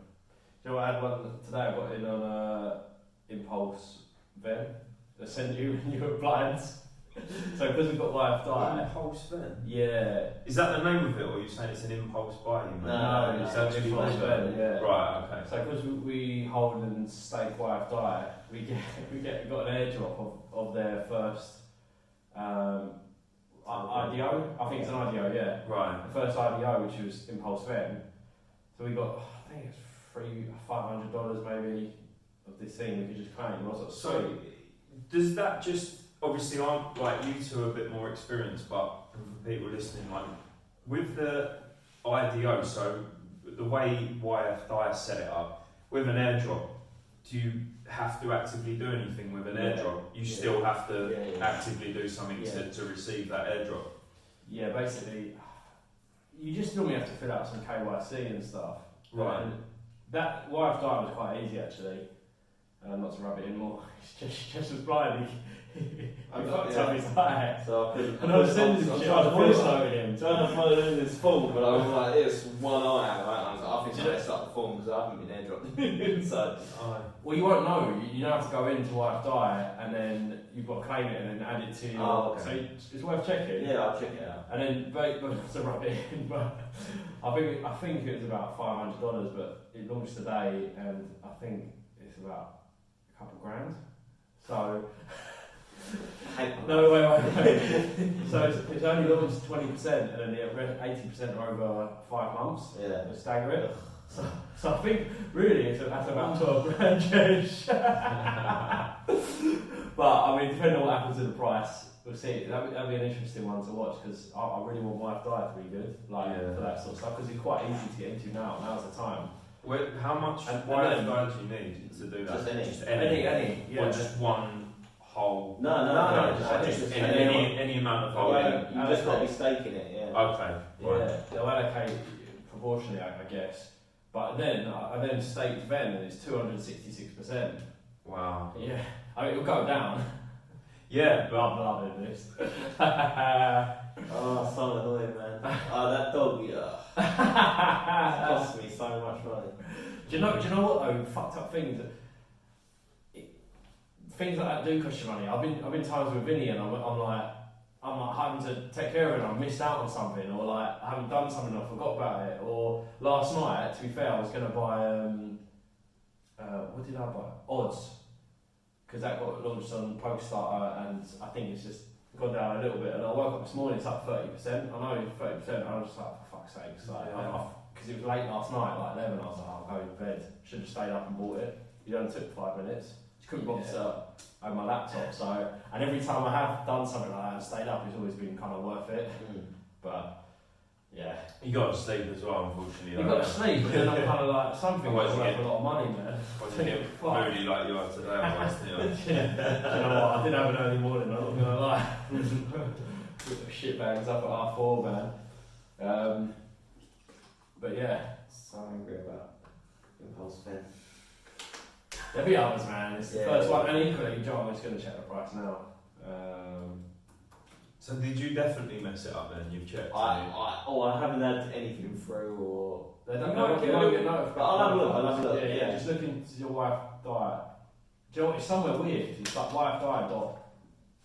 You know what, I had one today, I got in on Impulse Ven. They sent you when you were blind. So because we've got YFDI, Impulse then? yeah. Is that the name of it, or are you saying it's an impulse buy? No, it's it's actually impulse the yeah. Right, okay. So because we hold and stake YFDI, we got an airdrop of their first IDO. I think it's an IDO, yeah. Right. The first IDO, which was Impulse Ven. So we got, I think it's $500 maybe of this thing we could just claim. And I was like, So, does that just, obviously I'm, like, you two are a bit more experienced, but for people listening, like, with the IDO, so the way YFDI set it up, with an airdrop, do you have to actively do anything with an airdrop? You still have to actively do something to receive that airdrop? Yeah, basically, you just normally have to fill out some KYC and stuff. Right. And that YFDI was quite easy actually. Not to rub it in more. It's just was blind. He fucked up his eye. So I couldn't. And I was sending him shit. I was voice noting him. Trying to follow in this form, but I was like, it's one eye out. Right? I was like, I think I better start the form because I haven't been airdropped. So, well, you won't know. You don't have to go into YFDI and then you've got to claim it and then add it to your. Oh, okay. So it's worth checking. yeah, I'll check it out. And then, but to rub it in, but I think it was about $500, but it launched today, and I think it's about a couple grand. So. No, wait. So it's only launched 20%, and then the rest 80% are over 5 months. Yeah. To stagger it. So I think really that's about 12 grand change. But I mean, depending on what happens to the price, we'll see. That'd be an interesting one to watch because I really want my diet to be good, for that sort of stuff, because it's quite easy to get into now. Now's the time. How much and YFDI do you need to do that? Just any. Yeah. Or just one whole? No. Just any amount of holding. You just got to be staking it. Yeah. Okay. Right. Yeah, they'll allocate proportionally, I guess. But then I then staked Ven, and it's 266%. Wow. Yeah, I mean it'll go down. Yeah, But I'm loving this. Oh, so annoying, man. Oh, that dog, cost me so much money. Do you know what though? Fucked up things. Things like that do cost you money. I've been times with Vinny, and I'm like having to take care of it. And I missed out on something, or like I haven't done something, and I forgot about it. Or last night, to be fair, I was going to buy what did I buy? Odds, because that got launched on PokerStarter, and I think it's just gone down a little bit. And I woke up this morning, it's up 30%. I know it's 30%. And I was just like, for fuck's sake, because it was late last night, like 11. I was like, I'll go to bed. Should have stayed up and bought it. It only took 5 minutes. Just couldn't bother to own my laptop. So, and every time I have done something like that and stayed up, it's always been kind of worth it. But yeah, You got to sleep as well, unfortunately. you've got to sleep, but then I'm kind of like something Otherwise that's you worth get- a lot of money, man. When you get moody like you are today, otherwise, Do you know what? I did have an early morning. I'm not gonna lie. Put the shit bags up at 4:30, man. But yeah, So angry about Impulse Ven. there'll be others, man. It's the Yeah. first one, and equally, John, I'm just gonna check the price now. So did you definitely mess it up then? You've checked? I haven't had anything through or. They You don't might know. get You a won't little- get notified. I'll have a look, Yeah, yeah. just look into your wife diet. Do you know what? It's somewhere weird. It's like wife diet dot.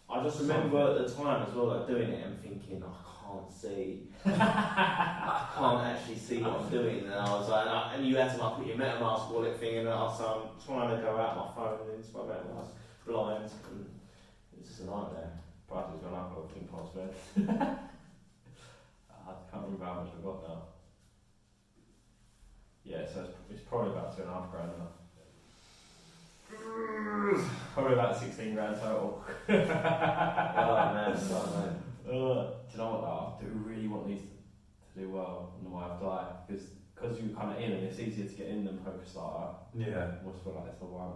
I just remember at the time as well, like doing it and thinking, I can't see. I can't actually see what I'm doing. And I was like, and you had to like put your MetaMask wallet thing in, and I'm trying to go out my phone and into my MetaMask blinds, and it's just a nightmare. Price has gone up. I think past bed. I can't remember how much I got now. Yeah, so it's probably about $2.5 grand now. Probably about 16 grand total. Oh man, so man. Do you know what though? I do really want these to do well on the wife diet because you're kind of in and it's easier to get in than PokerStarter. Yeah. I almost feel like it's the one.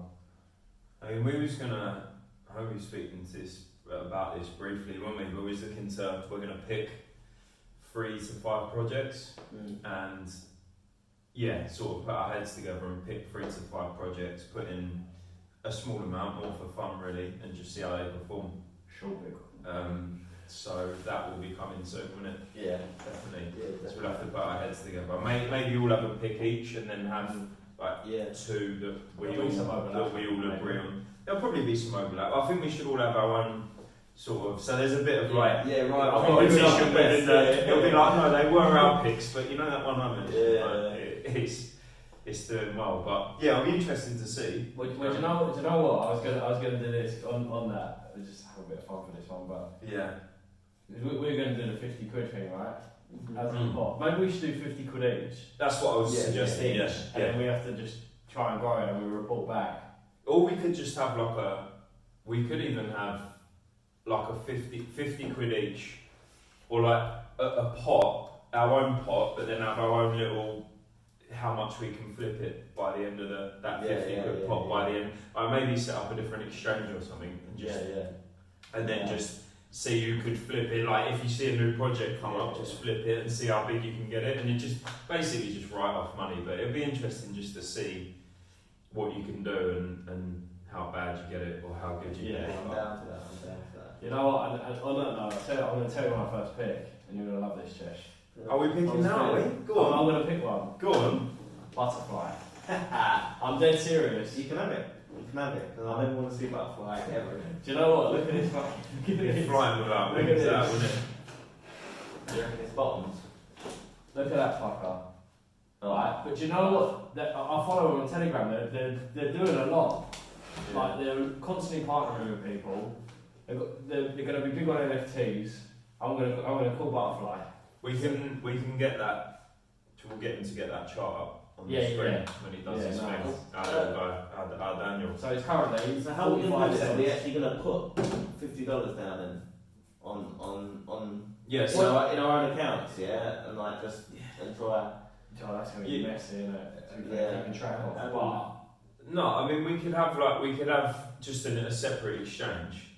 I mean, we was gonna, I hope you're speaking to this, about this briefly, weren't we? But we was looking to, we're gonna pick 3 to 5 projects and yeah, sort of put our heads together and pick 3 to 5 projects, put in a small amount, more for fun really, and just see how they perform. Sure, big. So that will be coming soon, won't it? Yeah, Definitely. yeah, So we'll have to put our heads together. Maybe we'll have a pick each and then have like yeah. 2 that we There'll be some all overlap, agree maybe. on. There'll probably be some overlap. I think we should all have our own sort of. So there's a bit of competition within the. It'll be like, no, they were our picks, but you know that one I mentioned. Yeah. Like, it's doing well, but yeah, I'll be interested to see. Well, do you know what? I was gonna do this on that. Just have a bit of fun for this one, but Yeah. we're gonna do the 50 quid thing, right? As a Mm. pot. Maybe we should do 50 quid each. That's what I was suggesting. And then we have to just try and grow it, and we report back. Or we could just have we could even have like a 50 quid each, or like a pot, our own pot, but then have our own little, how much we can flip it by the end of that 50 quid pot by the end. Maybe set up a different exchange or something, and just and then just see who could flip it. Like if you see a new project come up, just flip it and see how big you can get it, and you just basically just write off money. But it'd be interesting just to see what you can do and how bad you get it or how good you get it. I'm down for that. You know what? On that note, I'm going to tell you my first pick, and you're going to love this, Chesh. Are we picking now? Are we? Go on. I'm going to pick one. Go on. Butterfly. I'm dead serious. You can have it. Because I never want to see butterfly ever. Do you know what? Look at this fucking. It's flying without Look at wings, this. that, wouldn't it? Do you reckon it's bottoms? Look at that fucker. Right, but do you know what? I follow them on Telegram. They're doing a lot. Yeah. Like they're constantly partnering with people. They're going to be big on NFTs. I'm going to call Butterfly. We can get that. We'll get him to get that chart up on the screen when he does his thing. Our Daniel. So it's currently. So how are we going to do this? Are we $45. actually going to put $50 down then on Yes. in our own accounts, yeah, and like just and try. Oh, that's going to be messy, isn't it? Yeah. Keeping track of. But No, I mean we could have just a separate exchange.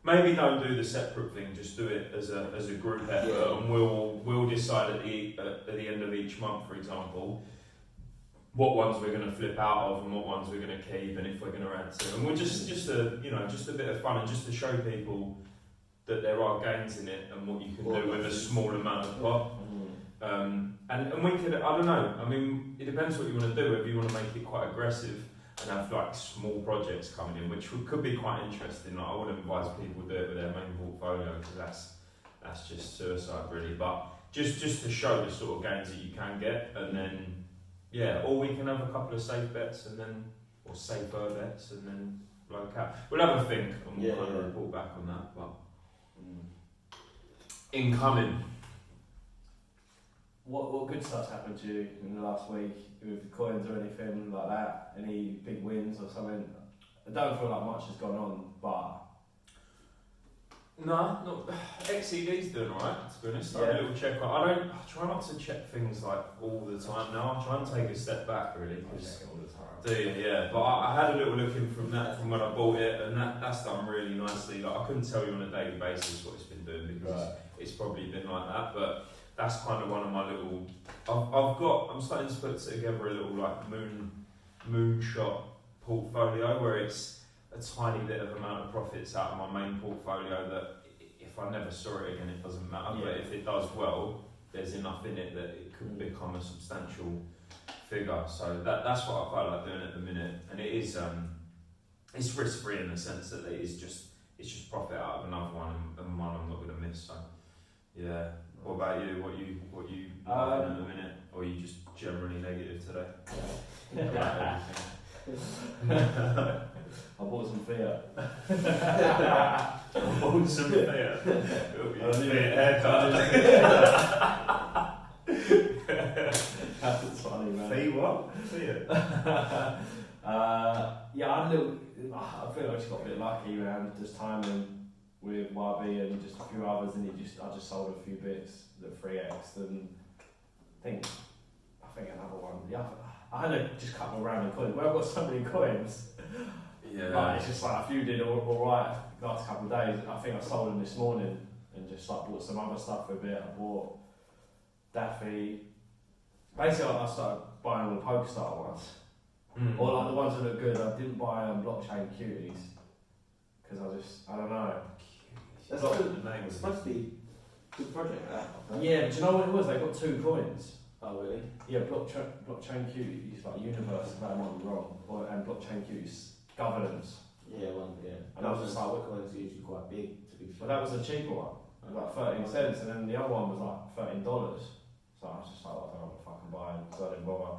Maybe don't do the separate thing. Just do it as a group effort, and we'll decide at the end of each month, for example, what ones we're going to flip out of and what ones we're going to keep, and if we're going to add to. And we're just a bit of fun, and just to show people that there are gains in it and what you can do with a small amount of pot. And we could, I don't know, I mean, it depends what you want to do, whether you want to make it quite aggressive and have like small projects coming in, which could be quite interesting. Like, I wouldn't advise people to do it with their main portfolio, because that's just suicide really, but just to show the sort of gains that you can get, and then, or we can have a couple of safe bets, and then, or safer bets, and then blow cap. We'll have a think, and we'll kind of report back on that, but incoming. what good stuff's happened to you in the last week with coins or anything like that? Any big wins or something? I don't feel like much has gone on, but No, XCD's doing alright, to be honest. I have a little check on. I try not to check things like all the time now. I try and take a step back really. I check it all the time. Do you? Yeah. But I had a little look in from when I bought it, and that's done really nicely. Like, I couldn't tell you on a daily basis what it's been doing, because it's probably been like that. But that's kind of one of my little. I'm starting to put together a little like moonshot portfolio where it's a tiny bit of amount of profits out of my main portfolio that if I never saw it again, it doesn't matter. But if it does well, there's enough in it that it could become a substantial figure. So that's what I quite like doing at the minute, and it is it's risk free in the sense that it's just profit out of another one, and one I'm not going to miss. So yeah. What about you? What you loving at the minute, or are you just generally negative today? I bought some Fiat. I bought some Fiat. It'll be a Fiat haircut. That's funny, man. Fiat what? Fiat. I feel I just got a bit lucky, man. Just timing with YB and just a few others, and I just sold a few bits that 3x, and I think another one. Yeah, I had to just cut my random coins. Well, I've got so many coins. Yeah. Like, it's just like a few did all right last couple of days. I think I sold them this morning and just like bought some other stuff for a bit. I bought Daffy. Basically, I started buying all the PokerStar ones, or like the ones that look good. I didn't buy blockchain cuties because I don't know. That's the good. name was Supposed to be a good project, that. Yeah, but do you know what it was? They got 2 coins. Oh, really? Yeah, blockchain cuties, like universe, if I might be wrong, and blockchain cuties governance. Yeah, And I was just like, Altcoin's usually quite big, to be But fair. that was a cheaper one. It was like 13 cents, and then the other one was like $13. So I was just like, I don't know what fucking buying, so I didn't bother.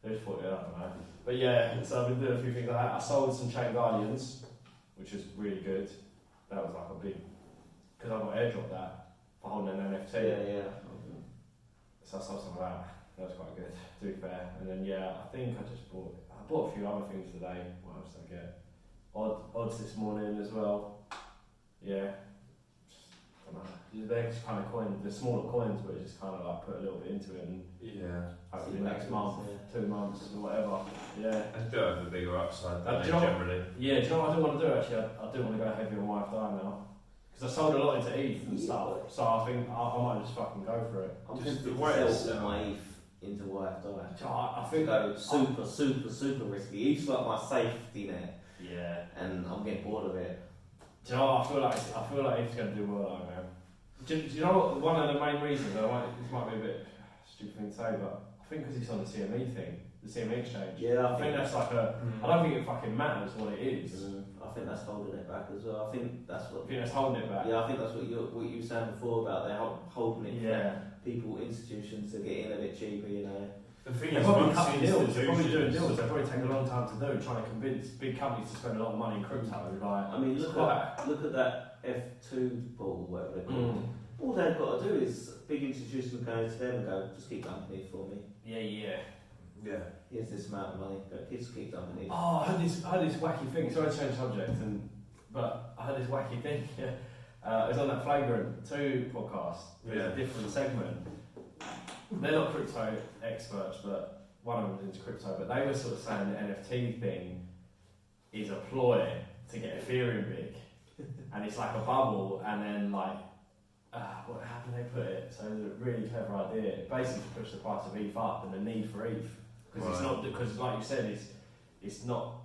I just thought, yeah, I don't know. But yeah, so I've been doing a few things like that. I sold some Chain Guardians, which is really good. That was like a big, because I got airdropped that for holding an NFT. Yeah. So I sold some of that. That was quite good, to be fair. And then yeah, I think I bought a few other things today. What else did I get? Odds this morning as well. Yeah. I don't know. They're just kind of coins, they're smaller coins, but it's just kind of like put a little bit into it and hopefully next month, 2 months or whatever. Yeah. I do have a bigger upside than do you know generally. Yeah, do you know what I do want to do actually? I do want to go heavy on YFI now. Because I sold a lot into ETH and stuff, so I think I might just fucking go for it. I'm Just tempted the way to it's sell set my ETH into YFI. I think go super risky. ETH's like my safety net, yeah. and I'm getting bored of it. Do you know what? I feel like ETH's going to do well though, man. Do you know what? One of the main reasons, this might be a bit stupid thing to say, but I think because it's on the CME thing, the CME exchange. Yeah, I think that's like I don't think it fucking matters what it is. I think that's holding it back as well. I think that's what. I think that's holding it back. Yeah, I think that's what you were saying before about they're holding it. Yeah. For people, institutions to get in a bit cheaper, you know. The thing They're is, probably once cutting deals. They're probably doing institutions- deals. They're probably taking a long time to do, trying to convince big companies to spend a lot of money in crypto. Like, I mean, look at that F2 ball, whatever they're called. All they've got to do is big institutions go to them and go, just keep dumping it for me. Yeah. Here's this amount of money. Go, just keep dumping it. Oh, I heard this wacky thing. Sorry to change subject, but I heard this wacky thing. It was on that Flagrant 2 podcast. There's a different segment. They're not crypto experts, but one of them's into crypto. But they were sort of saying the NFT thing is a ploy to get Ethereum big, and it's like a bubble, and then like. How can they put it? So it's a really clever idea. Basically, to push the price of ETH up and the need for ETH, because it's not, because like you said, it's not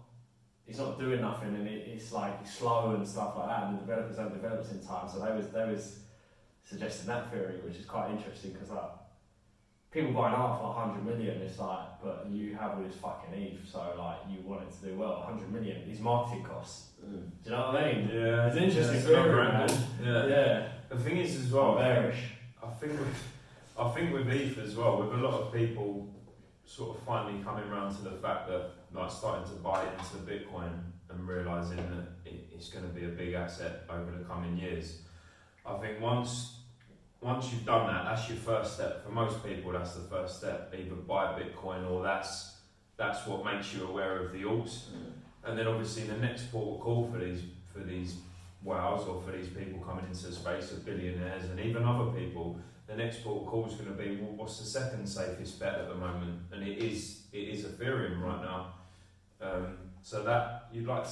doing nothing, and it's like slow and stuff like that, and the developers don't develop in time. So they was suggesting that theory, which is quite interesting because like people buying art for 100 million, it's like, but you have all this fucking ETH, so like you want it to do well. 100 million is marketing costs. Do you know what I mean? Yeah, it's interesting. It's another angle. Yeah. The thing is as well, Bearish. I think with ETH as well, with a lot of people sort of finally coming around to the fact that like starting to buy into Bitcoin and realising that it's going to be a big asset over the coming years. I think once you've done that, that's your first step. For most people, that's the first step. Either buy Bitcoin or that's what makes you aware of the alts. And then obviously the next port of call for these wows or for these people coming into the space of billionaires and even other people, the next port of call is going to be, well, what's the second safest bet at the moment? And it is Ethereum right now. So that you'd like to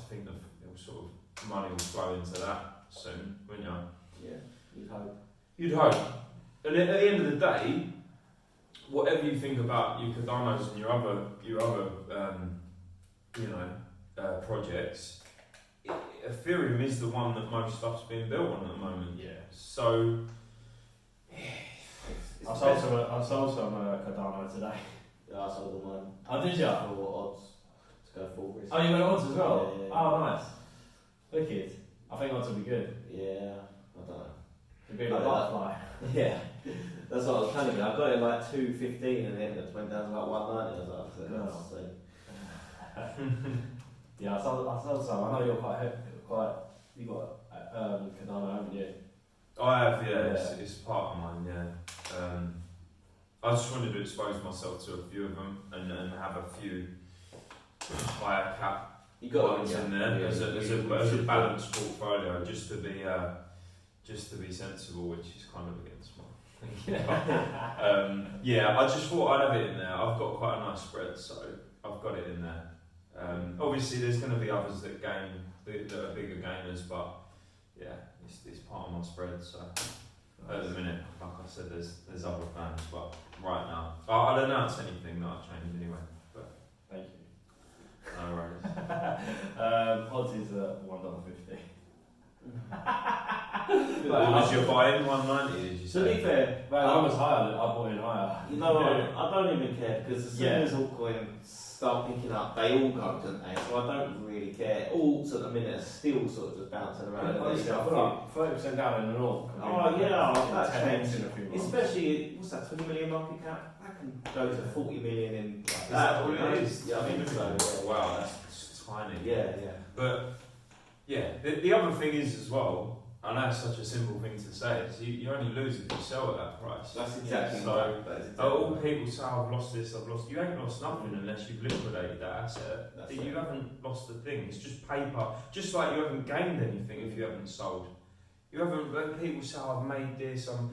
think that sort of money will flow into that soon, wouldn't you? Yeah, you'd hope. You'd hope. And at the end of the day, whatever you think about your Cardanos and your other projects, Ethereum is the one that most stuff's being built on at the moment. Yeah. So I sold some Cardano today. Yeah, I sold them one. Oh, did you? For odds to go full risk. Oh, you went odds as well? Yeah. Oh, nice. Wicked. I think odds will be good. Yeah, I don't know. It'll be like a butterfly. Yeah, that's what I was trying to do. I got it like 215 and then it went down to like 190. I was like, that's so. Yeah, I sold some. I know you got Cardano, haven't you? I have, yeah. It's part of mine, yeah. I just wanted to expose myself to a few of them and have a few higher cap ones in there as a balanced portfolio, just to be sensible, which is kind of against my. Yeah, I just thought I'd have it in there. I've got quite a nice spread, so I've got it in there. Obviously, there's going to be others that are bigger gamers, but yeah, it's part of my spread. So at the minute, like I said, there's other plans, but right now, I'll announce anything that I've changed anyway. But thank you. No worries. Odds is $1.50. What was your buying 190? Did you To say? be fair, Mate, I was higher. I bought in higher. you know what? I don't even care because as soon Yeah. as altcoins start picking up, they all go, don't they? So I don't really care. Alts at the minute are still sort of just bouncing around. Honestly, I feel like 30% down in the north. Oh yeah, that 10x changed. in a few months. Especially, what's that, 20 million market cap? That can go to 40 million in like Is that what it is? Yeah, I think so. Yeah. Wow, that's tiny. Yeah. But yeah, the other thing is as well, I know it's such a simple thing to say, is you only lose if you sell at that price. That's exactly So, right. That is exactly all right. people say, I've lost this, I've lost. You ain't lost nothing unless you've liquidated that asset. That's You it. haven't lost a thing. It's just paper. Just like you haven't gained anything if you haven't sold. You haven't. When people say, I've made this, I'm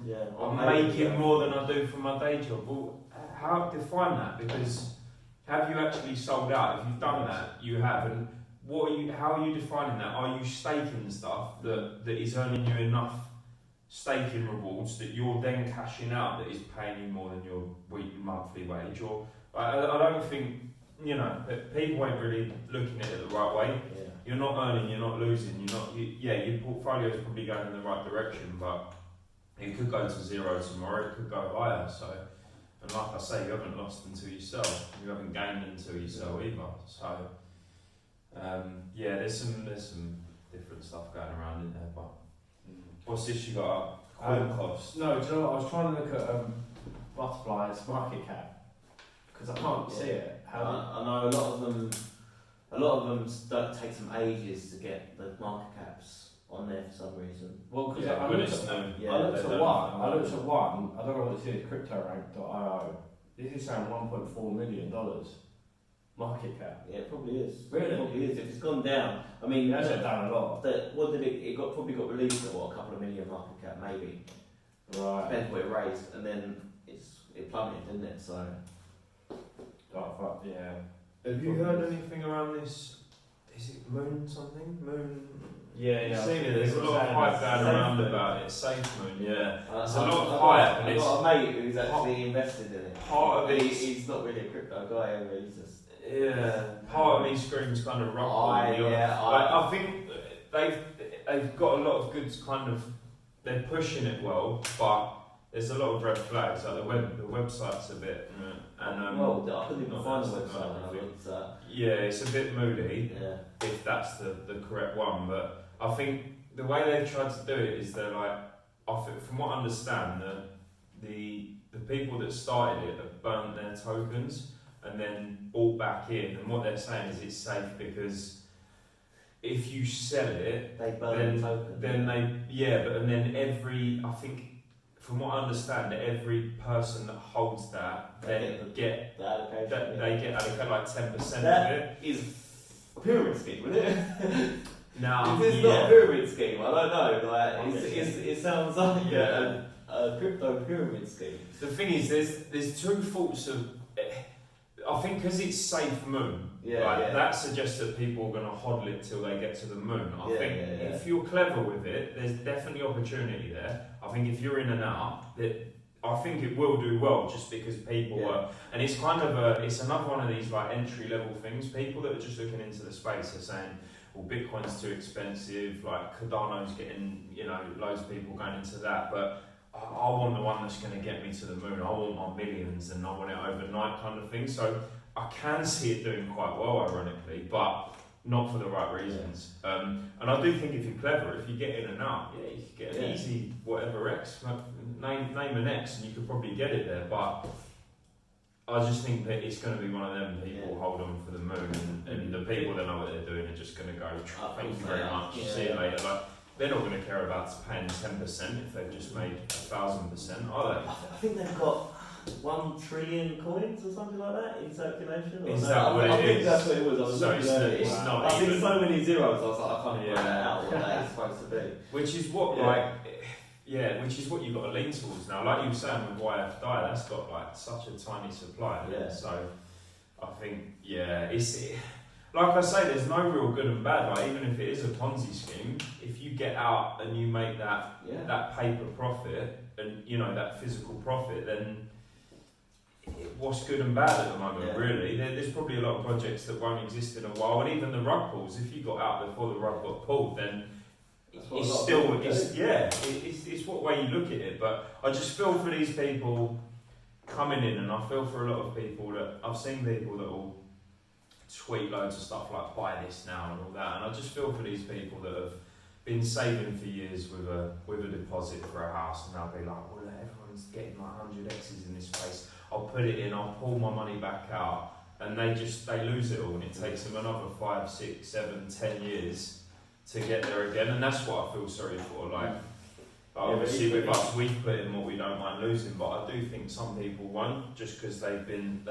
making more than I do from my day job. Well, how define that? Because have you actually sold out? If you've done that, you have. And what are you? How are you defining that? Are you staking stuff that is earning you enough staking rewards that you're then cashing out that is paying you more than your monthly wage? Or I don't think that people ain't really looking at it the right way. Yeah. You're not earning, you're not losing, your portfolio is probably going in the right direction, but it could go to zero tomorrow, it could go higher. So, and like I say, you haven't lost until you sell, you haven't gained until you sell either. So, there's some different stuff going around in there. But what's this you got? Coin cost? No, do you know what? I was trying to look at Butterfly's market cap because I can't see it. I know a lot of them don't take some ages to get the market caps on there for some reason. Well, because Yeah, I but looked it's at no. Yeah, I looked they at don't one. have I looked at one. I don't know what this is. CryptoRank.io. This is saying $1.4 million market cap. Yeah, it probably is. Really? It probably is. If it's gone down, I mean, That's down a lot. what did it? It probably got released at what, a couple of million market cap, maybe. Right. Depends what it raised, and then it plummeted, didn't it? So. Oh, fuck, yeah. Have you heard anything around this? Is it Moon something? Moon? Yeah, You've seen it, there's a lot of hype going around about it. Safe Moon, yeah. There's a lot of hype. I've got a mate who's actually invested in it. Part of it, He's not really a crypto guy, he's just. yeah. Part of me screams kind of rock. I think they've got a lot of good kind of. They're pushing it well, but there's a lot of red flags. Like the website's a bit. Well, I couldn't even not find the that's website. another thing. But, Yeah, it's a bit moody. yeah. If that's the correct one, but I think the way they've tried to do it is they're like, from what I understand, the people that started it have burnt their tokens and then bought back in, and what they're saying is it's safe because if you sell it, They burn the token. then I think from what I understand, every person that holds that They then get the allocation. they get allocated like 10% That of it. is a pyramid scheme, isn't it? Now, It's not a pyramid scheme. I don't know. Like Okay. it sounds like Yeah. a crypto pyramid scheme. The thing is, there's two faults of. I think because it's safe moon, that suggests that people are going to hodl it till they get to the moon. I think if you're clever with it, there's definitely opportunity there. I think if you're in and out, I think it will do well just because people are. And it's kind of it's another one of these like entry level things. People that are just looking into the space are saying, well, Bitcoin's too expensive. Like Cardano's getting, loads of people going into that, but I want the one that's going to get me to the moon. I want my millions and I want it overnight kind of thing. So I can see it doing quite well, ironically, but not for the right reasons. And I do think if you're clever, if you get in and out, you can get an easy whatever X. Name an X and you could probably get it there. But I just think that it's going to be one of them people hold on for the moon and the people that know what they're doing are just going to go, thank you very much, see you later. Like, they're not going to care about paying 10% if they've just made 1,000%, are they? I think they've got 1 trillion coins or something like that in circulation. Is that what it I think is? that's what it was. So it's not I've even. seen so many zeros. I was like, I can't even work Yeah. that out. What that is supposed to be. Which is what which is what you've got to lean towards now. Like you were saying with YFDI, that's got like such a tiny supply. Yeah. So I think it's like I say, there's no real good and bad. Like even if it is a Ponzi scheme, if you get out and you make that paper profit and that physical profit, then what's good and bad at the moment? Really, there's probably a lot of projects that won't exist in a while, and even the rug pulls. If you got out before the rug got pulled, then it's what way you look at it. But I just feel for these people coming in, and I feel for a lot of people that I've seen people that will tweet loads of stuff like buy this now and all that, and I just feel for these people that have been saving for years with a deposit for a house, and they'll be like, well, everyone's getting like 100 X's in this place, I'll put it in, I'll pull my money back out, and they lose it all, and it takes them another 5, 6, 7, 10 years to get there again, and that's what I feel sorry for. Like, obviously with us, we've put in what we don't mind losing, but I do think some people won't, just because they've been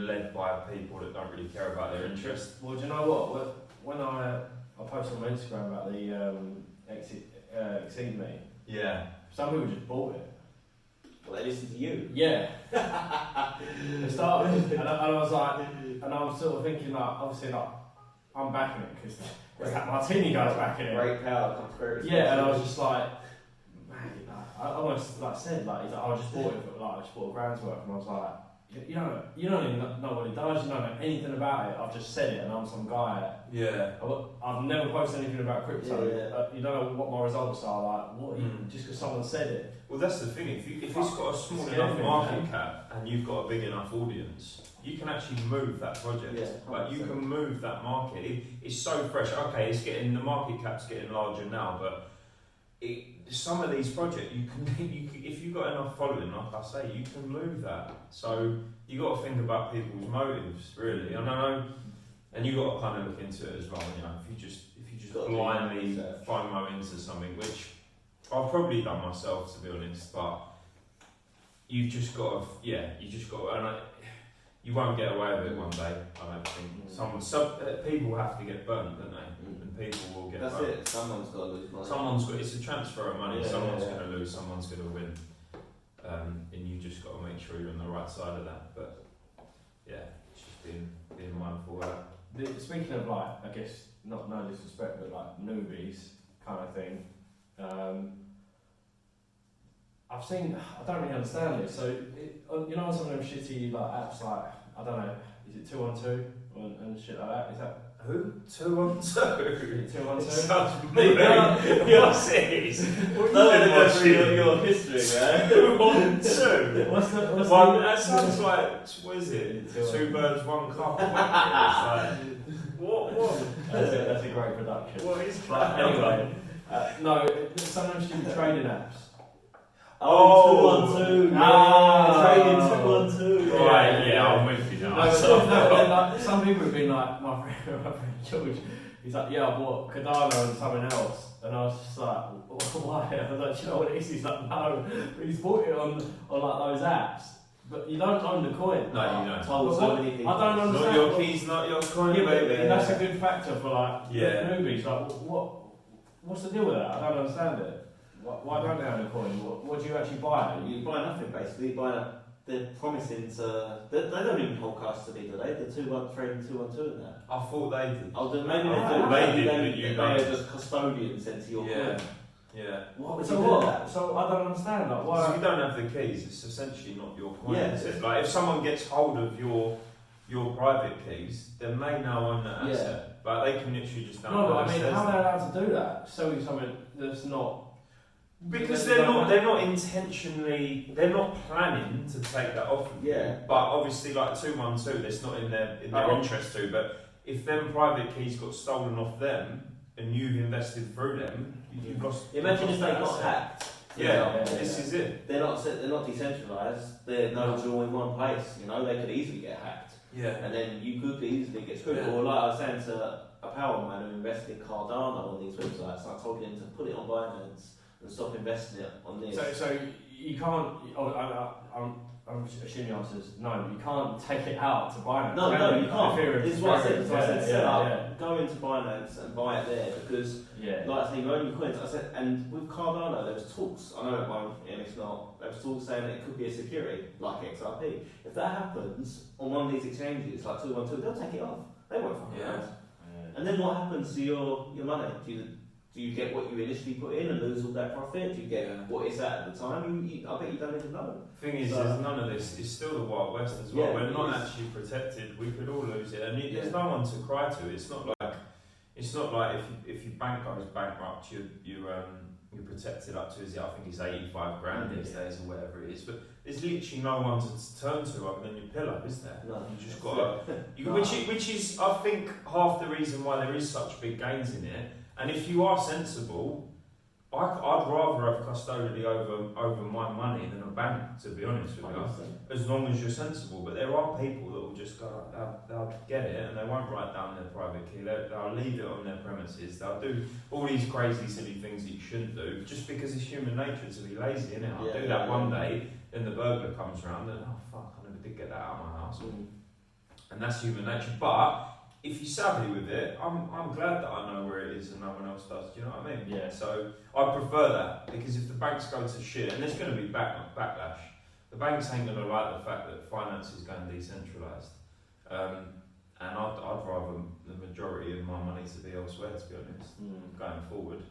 led by people that don't really care about their interests. Well, do you know what? When I posted on my Instagram about the Exceed Me. Yeah. Some people just bought it. Well, they listened to you. Yeah. They started, and I was like, and I was sort of thinking like, obviously like, I'm backing it because that Martini guy's backing it. Great power comes great. Yeah, and I was just like, man, I almost like said like, he's like, I just bought it for like, I just bought a grand's worth, and I was like, you don't even know what it does, you don't know anything about it, I've just said it and I'm some guy. Yeah. I've never posted anything about crypto. Yeah. You don't know what my results are, like, what, just because someone said it. Well, that's the thing, if it's got a small enough market cap and you've got a big enough audience, you can actually move that project. Yeah, like, you can move that market. It's so fresh. Okay, the market cap's getting larger now, but some of these projects, you can if you've got enough following, like I say, you can move that. So you got to think about people's motives, really. I know, and you got to kind of look into it as well. You know, if you just blindly FOMO into something, which I've probably done myself, to be honest, but you've just got to, and you won't get away with it one day. I don't think. Some people have to get burnt, don't they? And people will get burnt. That's it. Someone's got to lose money. It's a transfer of money. Someone's going to lose. Someone's going to win. And you just got to make sure you're on the right side of that. But yeah, it's just being mindful of that. Speaking of like, I guess no disrespect, but like newbies kind of thing. I've seen. I don't really understand it. So you know, some of them shitty like apps, like I don't know, is it 212 and shit like that? Is that who? 212. 212. Sounds familiar. Your cities. No, your history, man. 212. What's One, that sounds like, what is it? 2 birds, 1 cup. It's like, what? That's a great production. What is that? Anyway, no, some of them stupid trading apps. Oh, 212. Trading 212. Right, yeah, I'm with you now. Like, some people have been like, my friend George, he's like, yeah, I bought Cardano and something else. And I was just like, why? I was like, do you know what it is? He's like, no. But he's bought it on like those apps. But you don't own the coin. No, you don't. Told so many people. I don't understand. Not your keys, not your coin, baby. And that's a good factor for like newbies. Like, what's the deal with that? I don't understand it. Why don't they own a coin? What do you actually buy? You buy nothing basically. They're promising to. They don't even hold custody, do they? The 213, 212 and that. I thought they did. Oh, maybe they do. They did, but you They are just custodians into your coin. Yeah. What would so you what? do that? So I don't understand. Like, why? So if you don't have the keys, it's essentially not your coin. Yeah. Is it? Like if someone gets hold of your private keys, they may now own that asset, but they can literally just download. No, but I mean, how are they allowed to do that? Selling something that's not. Because they're not intentionally, they're not planning to take that off of you. But obviously, like 212, it's not in their interest to. But if them private keys got stolen off them and you've invested through them, you've lost. Imagine if they got hacked. This is it. They're not decentralised. They're all in one place. You know, they could easily get hacked. Yeah. And then you could easily get screwed. Yeah. Or like I was saying to a power man who invested in Cardano on these websites, I told him to put it on Binance and stop investing it on this. So you can't. I'm assuming the answer is no. You can't take it out to Binance. No, you can't. This is what I said. Go into Binance and buy it there because, like I say, you own your coins. I said, and with Cardano, there was talks. I know it won't, and it's not. There was talks saying that it could be a security like XRP. If that happens on one of these exchanges, like 212, they'll take it off. They won't fucking around. And then what happens to your money? Do you get what you initially put in and lose all that profit? Do you get what it's at the time? I bet you don't even know. The thing is, there's none of this. It's still the Wild West as well. We're not actually protected. We could all lose it. And there's no one to cry to. It's not like, It's not like if your bank goes bankrupt, you're protected up to, I think it's 85 grand these days or whatever it is. But there's literally no one to turn to other than your pillar, is there? No. You just got which is I think half the reason why there is such big gains in it. And if you are sensible, I'd rather have custodially over my money than a bank, to be honest with you, as long as you're sensible. But there are people that will just go, they'll get it and they won't write down their private key, they'll leave it on their premises, they'll do all these crazy silly things that you shouldn't do, just because it's human nature to be lazy, innit? I'll do that one day, then the burglar comes around and, oh fuck, I never did get that out of my house. And that's human nature. But if you're savvy with it, I'm glad that I know where it is and no one else does. Do you know what I mean? Yeah. So I prefer that, because if the banks go to shit, and there's going to be backlash, the banks ain't going to like the fact that finance is going decentralised. And I'd rather the majority of my money to be elsewhere, to be honest, going forward.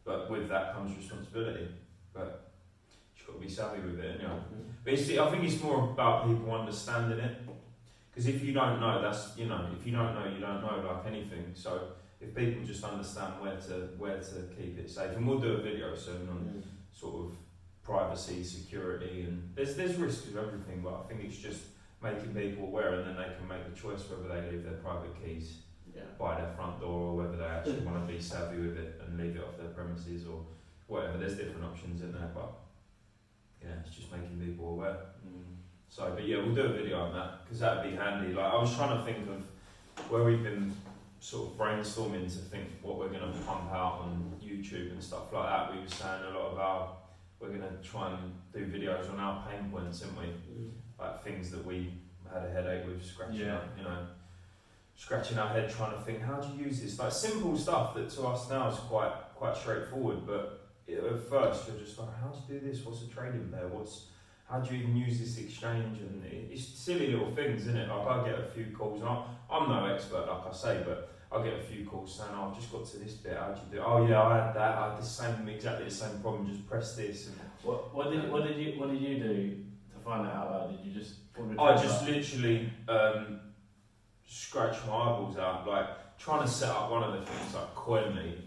But with that comes responsibility. But you've got to be savvy with it, you know. But I think it's more about people understanding it. Because if you don't know, if you don't know, you don't know, like anything. So if people just understand where to keep it safe, and we'll do a video soon on sort of privacy, security, and there's risks with everything, but I think it's just making people aware, and then they can make the choice whether they leave their private keys by their front door, or whether they actually want to be savvy with it and leave it off their premises or whatever. There's different options in there, but yeah, it's just making people aware. So, but yeah, we'll do a video on that, because that would be handy. Like, I was trying to think of where we've been sort of brainstorming to think what we're going to pump out on YouTube and stuff like that. We were saying a lot we're going to try and do videos on our pain points, aren't we? Like things that we had a headache with, scratching our head trying to think, how do you use this? Like simple stuff that to us now is quite straightforward, but at first you're just like, how do you do this? What's a trading pair? How do you even use this exchange? And it's silly little things, isn't it? Like I get a few calls, and I'm no expert, like I say, but I get a few calls saying, oh, I've just got to this bit, how do you do it? Oh yeah, I had that, I had exactly the same problem, just press this. And what did you do to find that out? Did you just I just literally scratch my eyeballs out, like trying to set up one of the things like CoinMe.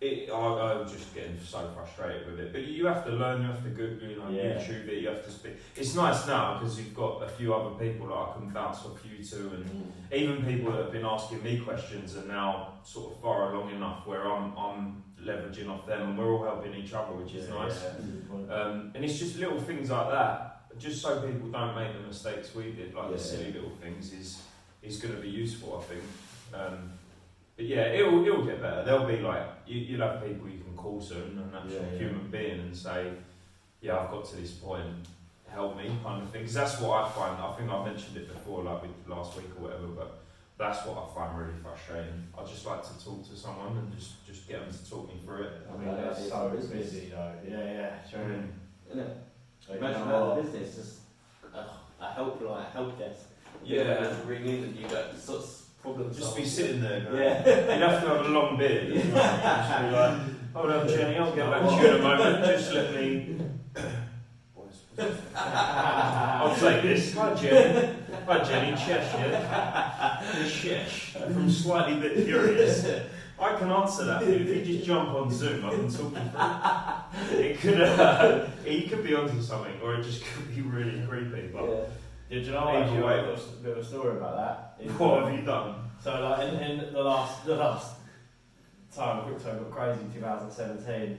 I was just getting so frustrated with it. But you have to learn, you have to Google, YouTube it, you have to speak. It's nice now because you've got a few other people that I can bounce off you to, and even people that have been asking me questions are now sort of far along enough where I'm leveraging off them, and we're all helping each other, which is nice. And it's just little things like that, just so people don't make the mistakes we did, like the silly little things is going to be useful, I think. But yeah, it'll get better. There'll be like, you'll have people you can call soon, an actual human being, and say, yeah, I've got to this point, help me, kind of thing. Because that's what I find, I think I mentioned it before, like last week or whatever, but that's what I find really frustrating. I just like to talk to someone and just get them to talk me through it. I mean, they're so busy though. Yeah, sure. Isn't it? Imagine that in business, just a help desk. Yeah. Ring in and you got sorts of problems. Just be sitting there. Yeah. You'd have to have a long beard. Just be like, hold on, Jenny, I'll get back to you in a moment. Just let me. I'll take this. Hi, Jenny. Hi, Jenny. Chesh from SlightlyBitCurious. I can answer that. If you just jump on Zoom, I can talk you through it. It could be onto something, or it just could be really creepy. But do you know what? I've got a bit of a story about that. What have you done? So, like in the last time crypto got crazy, 2017.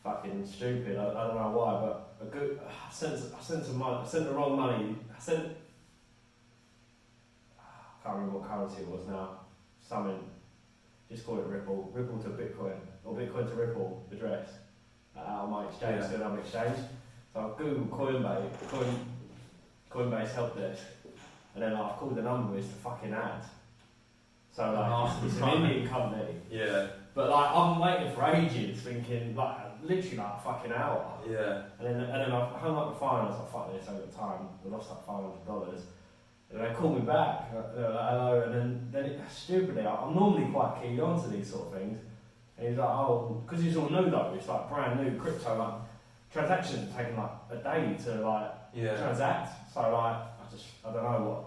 Fucking stupid. I don't know why, but I sent the wrong money. I can't remember what currency it was now. Something. Just call it Ripple. Ripple to Bitcoin, or Bitcoin to Ripple address out of my exchange to another exchange. So I googled Coinbase help desk, and then I've called the number. It's the fucking ad. So like it's an Indian company. Yeah. But like I'm waiting for ages, thinking like literally like a fucking hour. Yeah. And then I hung up the phone. I was like, fuck this, over time. I lost like $500. And they called me back. They were like, hello. And then stupidly, I'm normally quite keyed on to these sort of things. And he's like, oh, because it's all new though. It's like brand new crypto. Like transactions are taking like a day to like transact. So like I don't know what.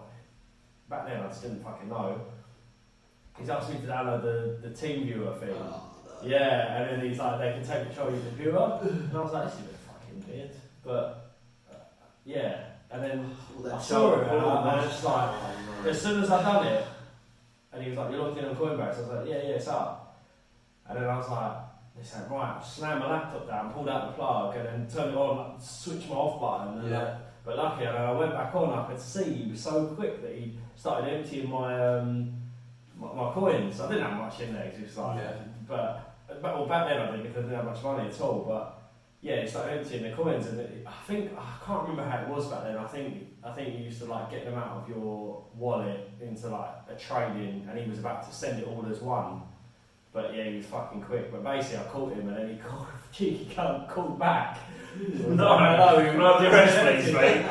Back then I just didn't fucking know. he's asked me to download the team viewer thing. Oh, no. Yeah, and then he's like, they can take control of your computer. And I was like, this is a bit fucking weird. But, yeah. And then I saw it, and I was just like, as soon as I done it, and he was like, you're logged in on Coinbase. I was like, yeah, it's up. And then I was like, this ain't right. I slammed my laptop down, pulled out the plug, and then turned it on, like, switched my off button. And but luckily, I went back on, I could see he was so quick that he started emptying my my coins. I didn't have much in there, because like, but back then I didn't have much money at all. But yeah, he started emptying the coins, and I can't remember how it was back then. I think you used to like get them out of your wallet into like a trading, and he was about to send it all as one. But yeah, he was fucking quick. But basically, I caught him, and then he cheeky cunt called back. No, the rest, please, mate. I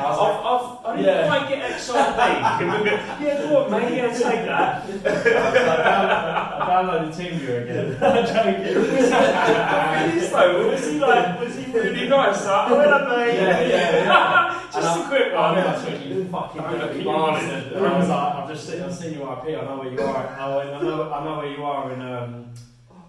didn't quite get XRP. Yeah, go on, mate. Yeah, take that. I downloaded TeamViewer again. I'm joking. Was he really nice? Like, hello, mate. Yeah. Just a quick one. I was like, you fucking dirty bastard. And I was like, I've seen your IP. I know where you are. I know where you are in.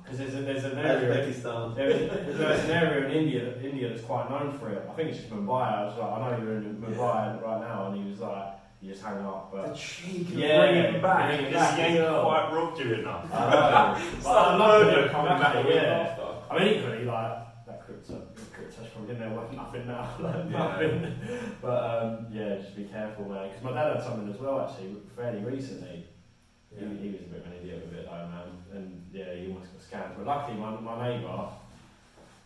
Because there's an area. There's an area in India that's quite known for it. I think it's just Mumbai. I was like, I know you're in Mumbai right now, and he was like, you just hang up. But the cheek of bringing him back because he ain't quite robbed you enough. I know. But I love it coming back. After. I mean, equally, like that crypto's probably in there worth nothing now, nothing. But yeah, just be careful, man. Because my dad had something as well, actually, fairly recently. He was a bit of an idiot with it, though, man. And yeah, he almost got scammed. But luckily, my neighbour,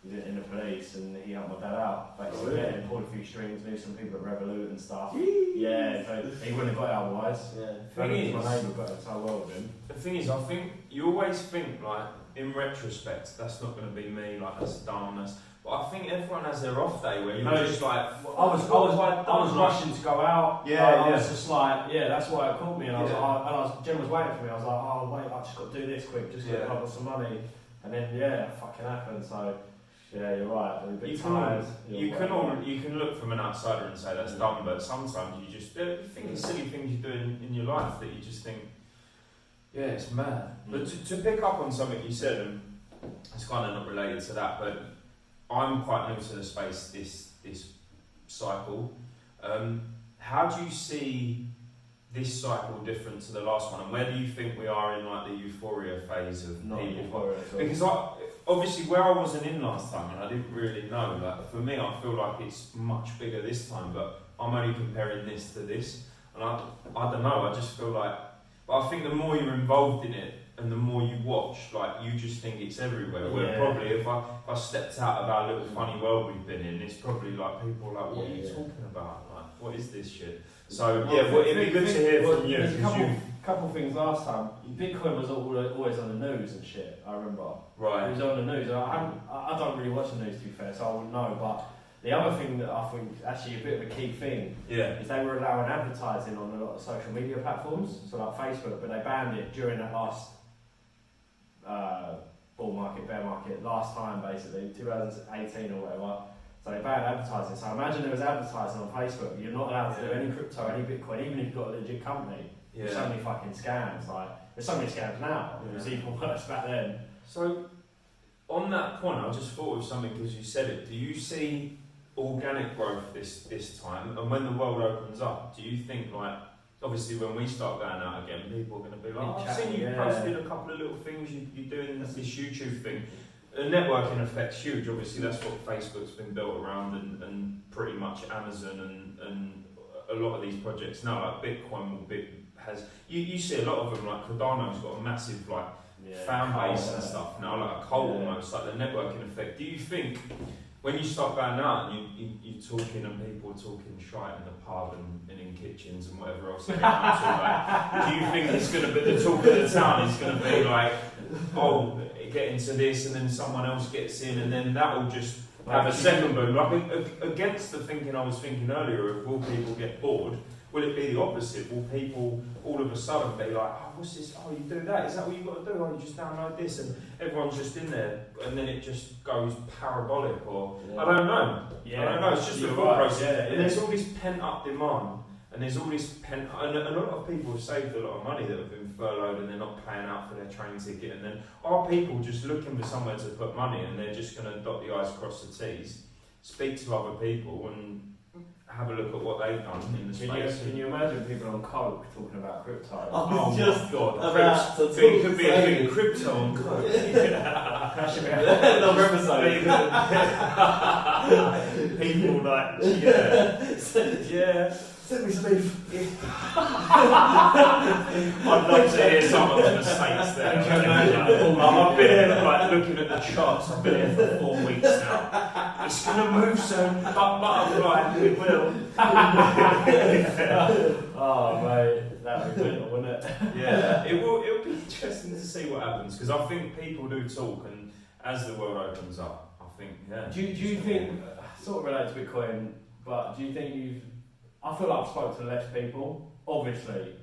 he's in the police, and he helped my dad out. Basically, he pulled a few strings, knew some people at Revolut and stuff. Yeah, so he wouldn't have got it otherwise. My neighbour got it so well with him. The thing is, I think you always think, like, in retrospect, that's not going to be me, like, that's dumb, but I think everyone has their off day where you're just like, I was rushing to go out. I was just like, that's why it caught me. And I was like, Jen was waiting for me. I was like, oh wait, I just got to do this quick, just to cover some money. And then it fucking happened. So yeah, you're right. You can look from an outsider and say that's dumb, but sometimes you just think of silly things you do in your life that you just think, yeah, it's mad. But to pick up on something you said, and it's kind of not related to that, but I'm quite new to the space this cycle. How do you see this cycle different to the last one, and where do you think we are in like the euphoria phase of people? Because obviously where I wasn't in last time, and I didn't really know. Like for me, I feel like it's much bigger this time, but I'm only comparing this to this, and I don't know. I just feel like, but I think the more you're involved in it, and the more you watch, like you just think it's everywhere. Where probably if I stepped out of our little funny world we've been in, it's probably like people are like, what are you talking about? Like, what is this shit? So it'd be good to hear from you. There's a couple things last time. Bitcoin was always on the news and shit. I remember. Right. It was on the news. I don't really watch the news, to be fair, so I wouldn't know. But the other thing that I think is actually a bit of a key thing is they were allowing advertising on a lot of social media platforms, so like Facebook, but they banned it during that last bull market, bear market, last time basically, 2018 or whatever. So they banned advertising. So imagine there was advertising on Facebook. You're not allowed to do any crypto, any Bitcoin, even if you've got a legit company. There's so many fucking scams. Like there's so many scams now. It was even worse back then. So on that point, I just thought of something because you said it. Do you see organic growth this time? And when the world opens up, do you think like, obviously when we start going out again, people are going to be like, I've seen you posted a couple of little things you're doing this YouTube thing. The networking effect's huge. Obviously that's what Facebook's been built around, and pretty much Amazon and a lot of these projects now, like Bitcoin has, you see a lot of them, like Cardano's got a massive like fan base and stuff now, like a cult almost, like the networking effect. Do you think when you start going out and you're talking and people are talking shite in the pub and in kitchens and whatever else they get up to, like, do you think it's going to be the talk of the town? It's going to be like, oh, get into this, and then someone else gets in, and then that will just have a second boom. Like against the thinking I was thinking earlier of will people get bored? Will it be the opposite? Will people all of a sudden be like, oh, what's this? Oh, you do that? Is that what you've got to do? Oh, you just download this, and everyone's just in there, and then it just goes parabolic, or I don't know. I don't know. It's just a thought process. And there's all this pent up demand, And there's all this and a lot of people have saved a lot of money that have been furloughed and they're not paying out for their train ticket. And then are people just looking for somewhere to put money and they're just going to dot the I's, cross the T's, speak to other people and have a look at what they've done in the space. Can you imagine people on coke talking about crypto? Oh, just God! about to it could be a thing, crypto on coke. Another episode. People like, yeah. Send me some beef. I'd love to hear someone's mistakes there. I've been here like looking at the charts. I've been here for 4 weeks now. It's going to move soon, but butterfly, it will. Oh mate, that'd be brutal, wouldn't it? Yeah, it'll be interesting to see what happens because I think people do talk, and as the world opens up, I think Do you think sort of related to Bitcoin, but do you think I feel like I've spoken to less people, obviously,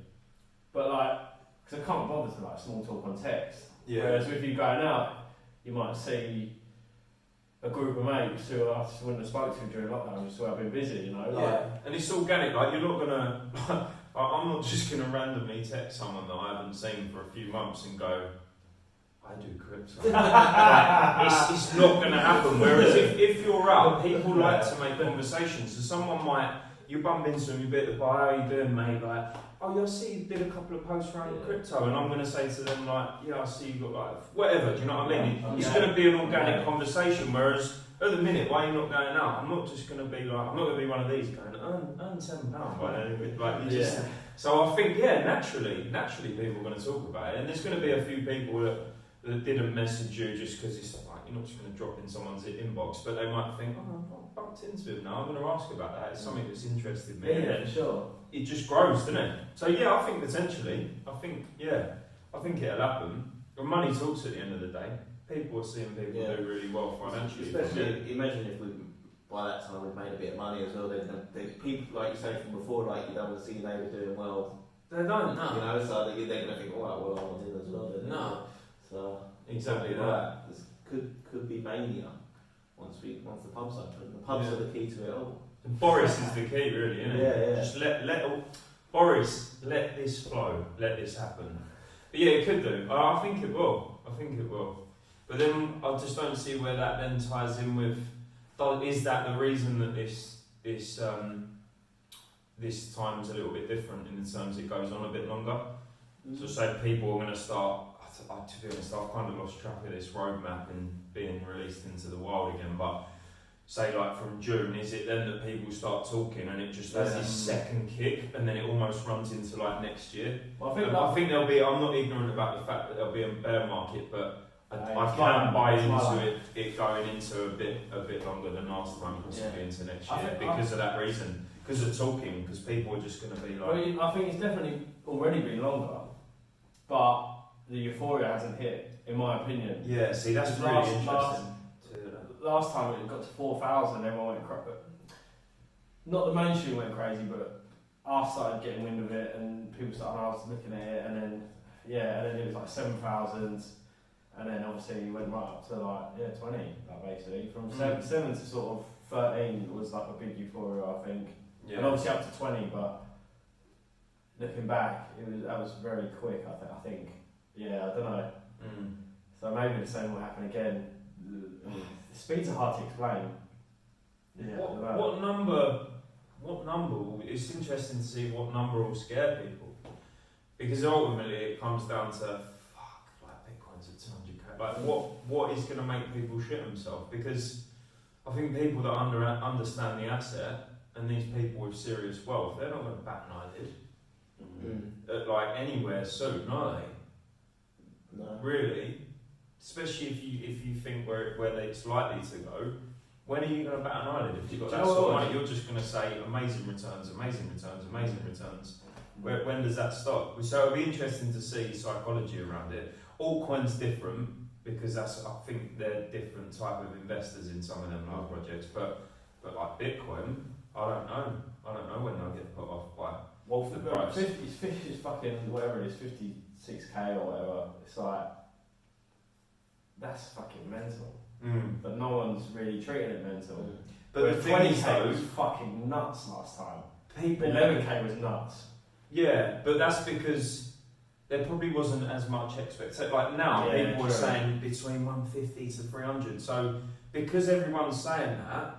but like, because I can't bother to like small talk on text. Yeah. Whereas if you're going out, you might see a group of mates who I just wouldn't have spoken to during lockdown, just who have been busy, you know. Like, and it's organic. Like you're not gonna. I'm not just gonna randomly text someone that I haven't seen for a few months and go, I do crypto. It's not going to happen. Whereas if you're up, people like to make conversations. So someone might, you bump into them, you bit the bio, how you doing, mate? Like, oh, yeah, I see you did a couple of posts around crypto, and I'm going to say to them, like, yeah, I see you got like whatever. Do you know what I mean? It's going to be an organic conversation. Whereas at the minute, why are you not going out? I'm not just going to be like, I'm not going to be one of these going earn £7 by then. Like you just. So I think naturally people are going to talk about it, and there's going to be a few people that didn't message you just because it's like you're not just going to drop in someone's inbox, but they might think, oh, I've bumped into it now, I'm going to ask about that, it's something that's interested me. Yeah, for sure. It just grows, doesn't it? So yeah, I think potentially, I think it'll happen. Well, money talks at the end of the day. People are seeing people do really well financially. Especially, imagine if by that time we've made a bit of money as well, then people, like you say from before, like you don't see they were doing well. They don't, no. You know, so they're going to think, alright, well, I want to do as well. No. So exactly that. This could be mania once the pubs open. The pubs are the key to it all. Boris is the key, really, isn't it? Yeah. Just Boris, let this flow, let this happen. But yeah, it could do. I think it will. But then I just don't see where that then ties in with. Is that the reason that this time's a little bit different in the terms it goes on a bit longer? So say people are going to start. To be honest, I've kind of lost track of this roadmap and being released into the wild again. But say like from June, is it then that people start talking and it just has this second kick and then it almost runs into like next year? Well, I think there'll be. I'm not ignorant about the fact that there'll be a bear market, but I can buy into it going into a bit longer than last time, possibly into next year because of that reason. Because of talking, because people are just going to be like. Well, I think it's definitely already been longer, but the euphoria hasn't hit, in my opinion. Yeah, see, that's really interesting. Last time it got to 4,000, everyone went crazy. Not the mainstream went crazy, but I started getting wind of it, and people started. I was looking at it, and then it was like 7,000, and then obviously it went right up to 20, like basically from 7 to sort of 13 was like a big euphoria, I think, and obviously up to 20, but looking back, that was very quick. I think. Yeah, I don't know. So maybe the same will happen again. The speeds are hard to explain. Yeah. What number? It's interesting to see what number will scare people, because ultimately it comes down to like Bitcoin's at 200k. Like what is going to make people shit themselves? Because I think people that understand the asset and these people with serious wealth, they're not going to bat an eyelid at like anywhere soon, are they? No. Really, especially if you think where it's likely to go. When are you going to bat an eyelid if you've got that sort of money? You're just going to say amazing returns. When does that stop? So it'll be interesting to see psychology around it. Altcoin's different because I think they're different type of investors in some of them live projects. But like Bitcoin, I don't know when they'll get put off by the price. It's fucking whatever it is, 56k or whatever. It's like that's fucking mental. But no one's really treating it mental. But the thing is, 20k was fucking nuts last time. people. 11k was nuts. Yeah, but that's because there probably wasn't as much expectation. Like now, Yeah, people are true. saying between 150 to 300. So because everyone's saying that,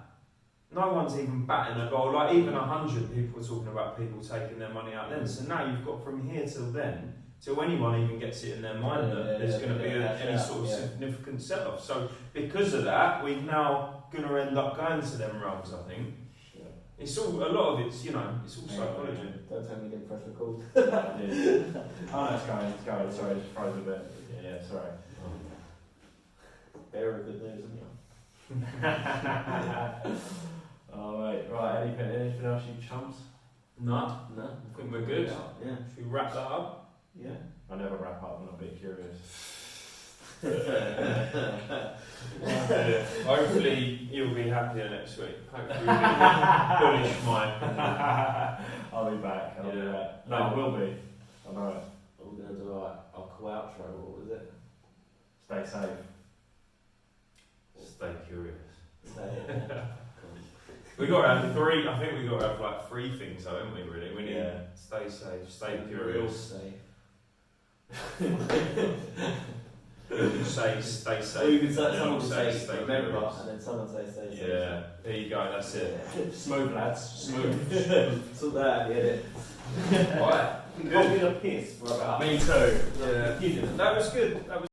no one's even batting a goal. Like even 100 people were talking about people taking their money out then. So now you've got from here till then, till anyone even gets it in their mind that there's going to be any sort of significant sell-off. So because of that, we're now going to end up going to them realms, I think. It's all, a lot of it's, you know, it's all psychology. Don't tell me to press record. Yeah. Oh, no, it's going. Sorry, just froze a bit. Yeah, sorry. Very good news, isn't it? Oh, mate. Right, anything else, you chumps? No, No. I think we're good. Yeah. Should we wrap that up? Yeah. I never wrap up, I'm a bit curious. Hopefully you'll be happier next week. Hopefully you'll be bullish, Mike. I'll be back. I'll be Yeah. back. No, I will be. I know it. We're going to do our cool outro. What was it? Stay safe. Stay curious. Stay. We got to have three. I think we got to have like three things, though, haven't we? Really, we need Yeah. stay safe, stay Real curious, safe. say stay safe. Or you could say, and someone could say, stay remember, curious. and then someone say, stay safe. Yeah, there you go. That's it. Smooth, lads. Smooth. Sort that out, you edit. Alright. We can't get a piss for about. Me too. Yeah. You didn't. That was good. That was.